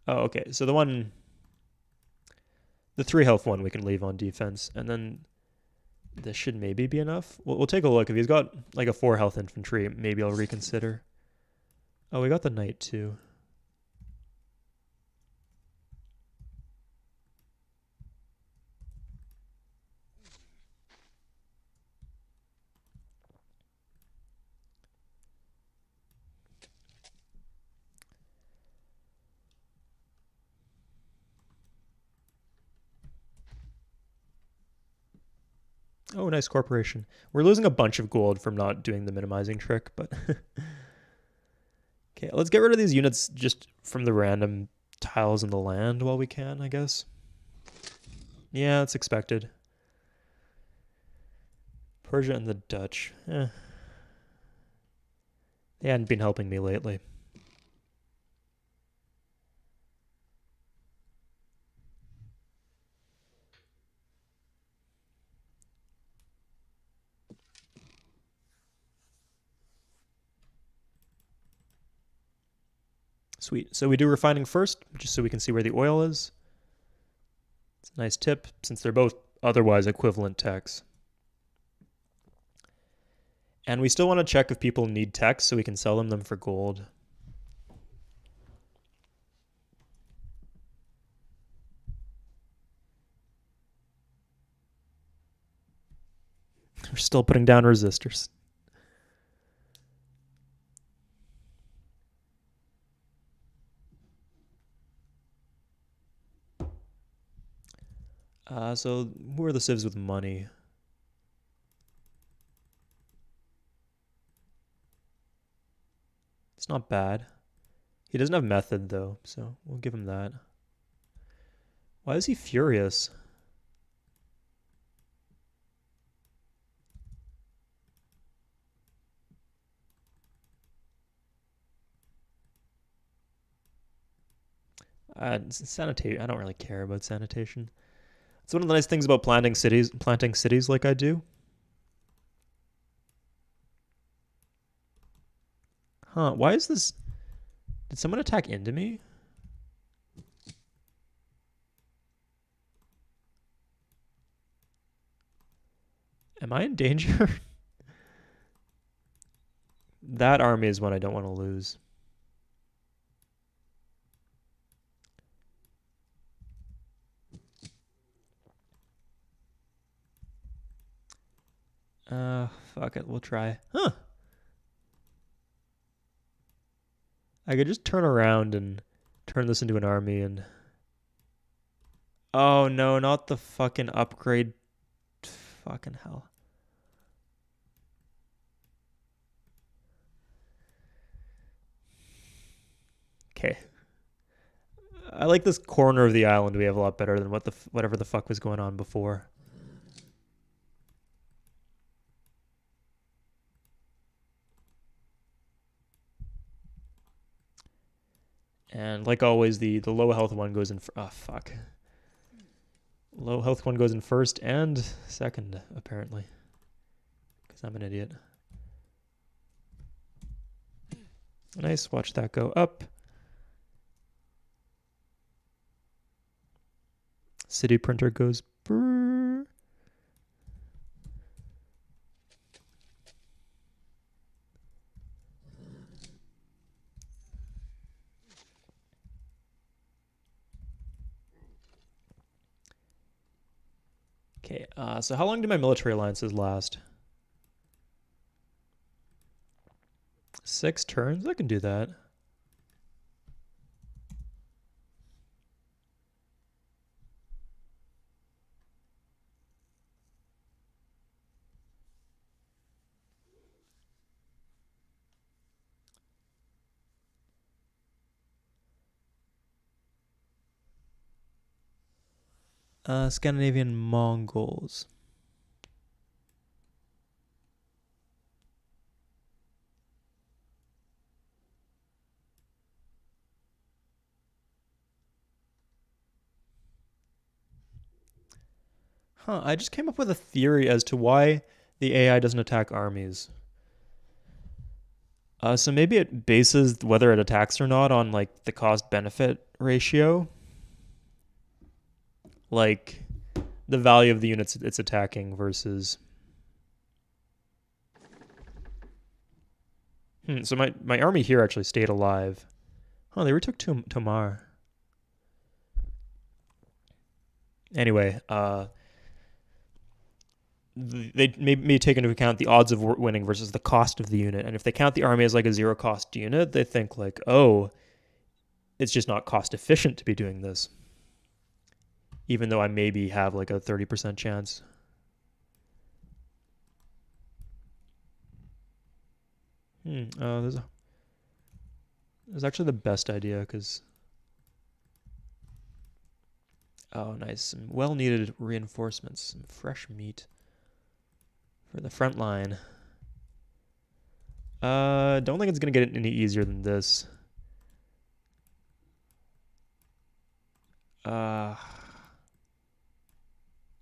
Oh, okay. So the 3 health one we can leave on defense, and then this should maybe be enough. We'll take a look. If he's got like a 4 health infantry, maybe I'll reconsider. Oh, we got the knight too. Oh, nice corporation. We're losing a bunch of gold from not doing the minimizing trick, but... Okay, let's get rid of these units just from the random tiles in the land while we can, I guess. Yeah, it's expected. Persia and the Dutch. They hadn't been helping me lately. Sweet. So we do refining first, just so we can see where the oil is. It's a nice tip, since they're both otherwise equivalent techs. And we still want to check if people need techs so we can sell them for gold. We're still putting down resistors. So who are the civs with money? It's not bad. He doesn't have method though, so we'll give him that. Why is he furious? Sanitation. I don't really care about sanitation. It's one of the nice things about planting cities like I do. Huh, why is this... Did someone attack into me? Am I in danger? That army is one I don't want to lose. Fuck it, we'll try. Huh. I could just turn around and turn this into an army and... Oh no, not the fucking upgrade. Fucking hell. Okay. I like this corner of the island we have a lot better than whatever the fuck was going on before. And like always, the low health one goes in... Oh, fuck. Low health one goes in first and second, apparently. Because I'm an idiot. Nice, watch that go up. City printer goes brrr. Okay, so how long do my military alliances last? 6 turns? I can do that. Scandinavian Mongols. Huh, I just came up with a theory as to why the AI doesn't attack armies. So maybe it bases whether it attacks or not on like the cost-benefit ratio. Like the value of the units it's attacking versus... So my army here actually stayed alive. Oh, they retook Tomar. Anyway, they may take into account the odds of winning versus the cost of the unit. And if they count the army as like a zero cost unit, they think like, oh, it's just not cost efficient to be doing this. Even though I maybe have like a 30% chance. There's actually the best idea because... Oh, nice. Some well-needed reinforcements. Some fresh meat for the front line. Don't think it's going to get any easier than this.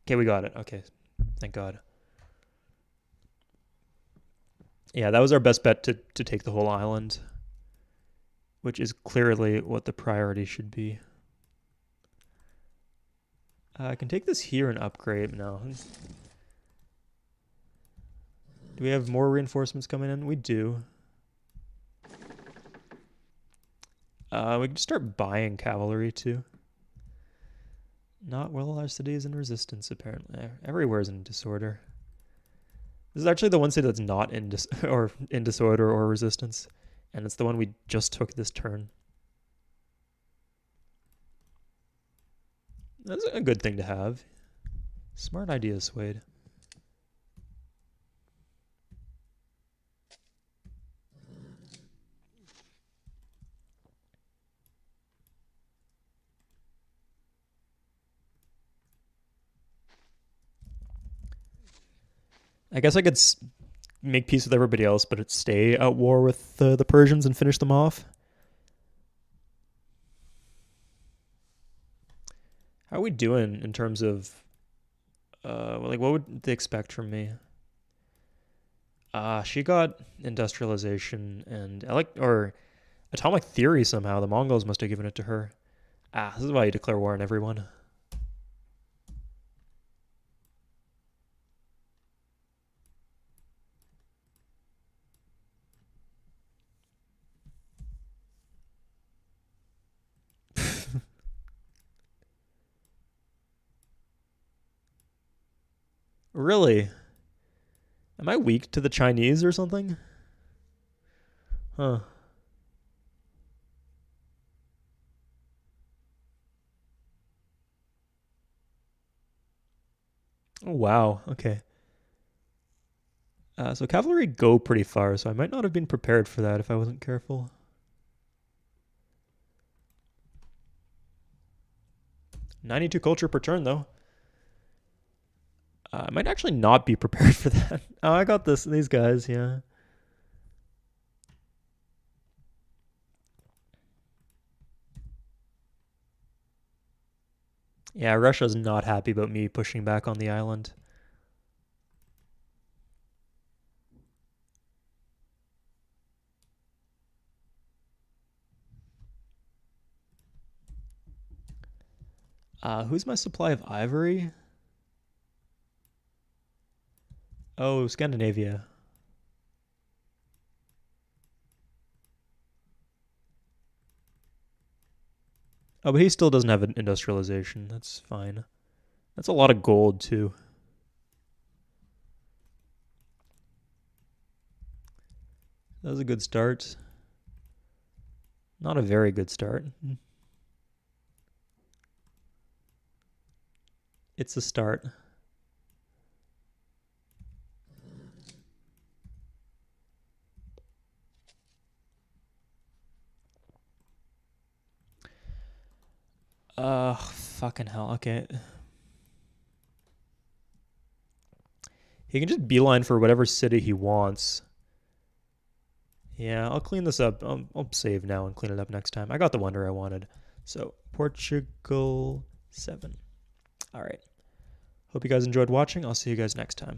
Okay, we got it. Okay, thank God. Yeah, that was our best bet to take the whole island, which is clearly what the priority should be. I can take this here and upgrade. No. Do we have more reinforcements coming in? We do. We can just start buying cavalry too. Not well, our city is in resistance apparently. Everywhere's in disorder. This is actually the one city that's not in in disorder or resistance, and it's the one we just took this turn. That's a good thing to have. Smart idea, Suede. I guess I could make peace with everybody else, but stay at war with the Persians and finish them off. How are we doing in terms of, like, what would they expect from me? She got industrialization and or atomic theory somehow. The Mongols must have given it to her. This is why you declare war on everyone. Really? Am I weak to the Chinese or something? Huh. Oh, wow. Okay. So cavalry go pretty far, so I might not have been prepared for that if I wasn't careful. 92 culture per turn, though. I might actually not be prepared for that. Oh, I got these guys, yeah. Yeah, Russia's not happy about me pushing back on the island. Who's my supply of ivory? Oh, Scandinavia. Oh, but he still doesn't have an industrialization. That's fine. That's a lot of gold, too. That was a good start. Not a very good start. It's a start. Fucking hell. Okay. He can just beeline for whatever city he wants. Yeah, I'll clean this up. I'll save now and clean it up next time. I got the wonder I wanted. So, Portugal 7. All right. Hope you guys enjoyed watching. I'll see you guys next time.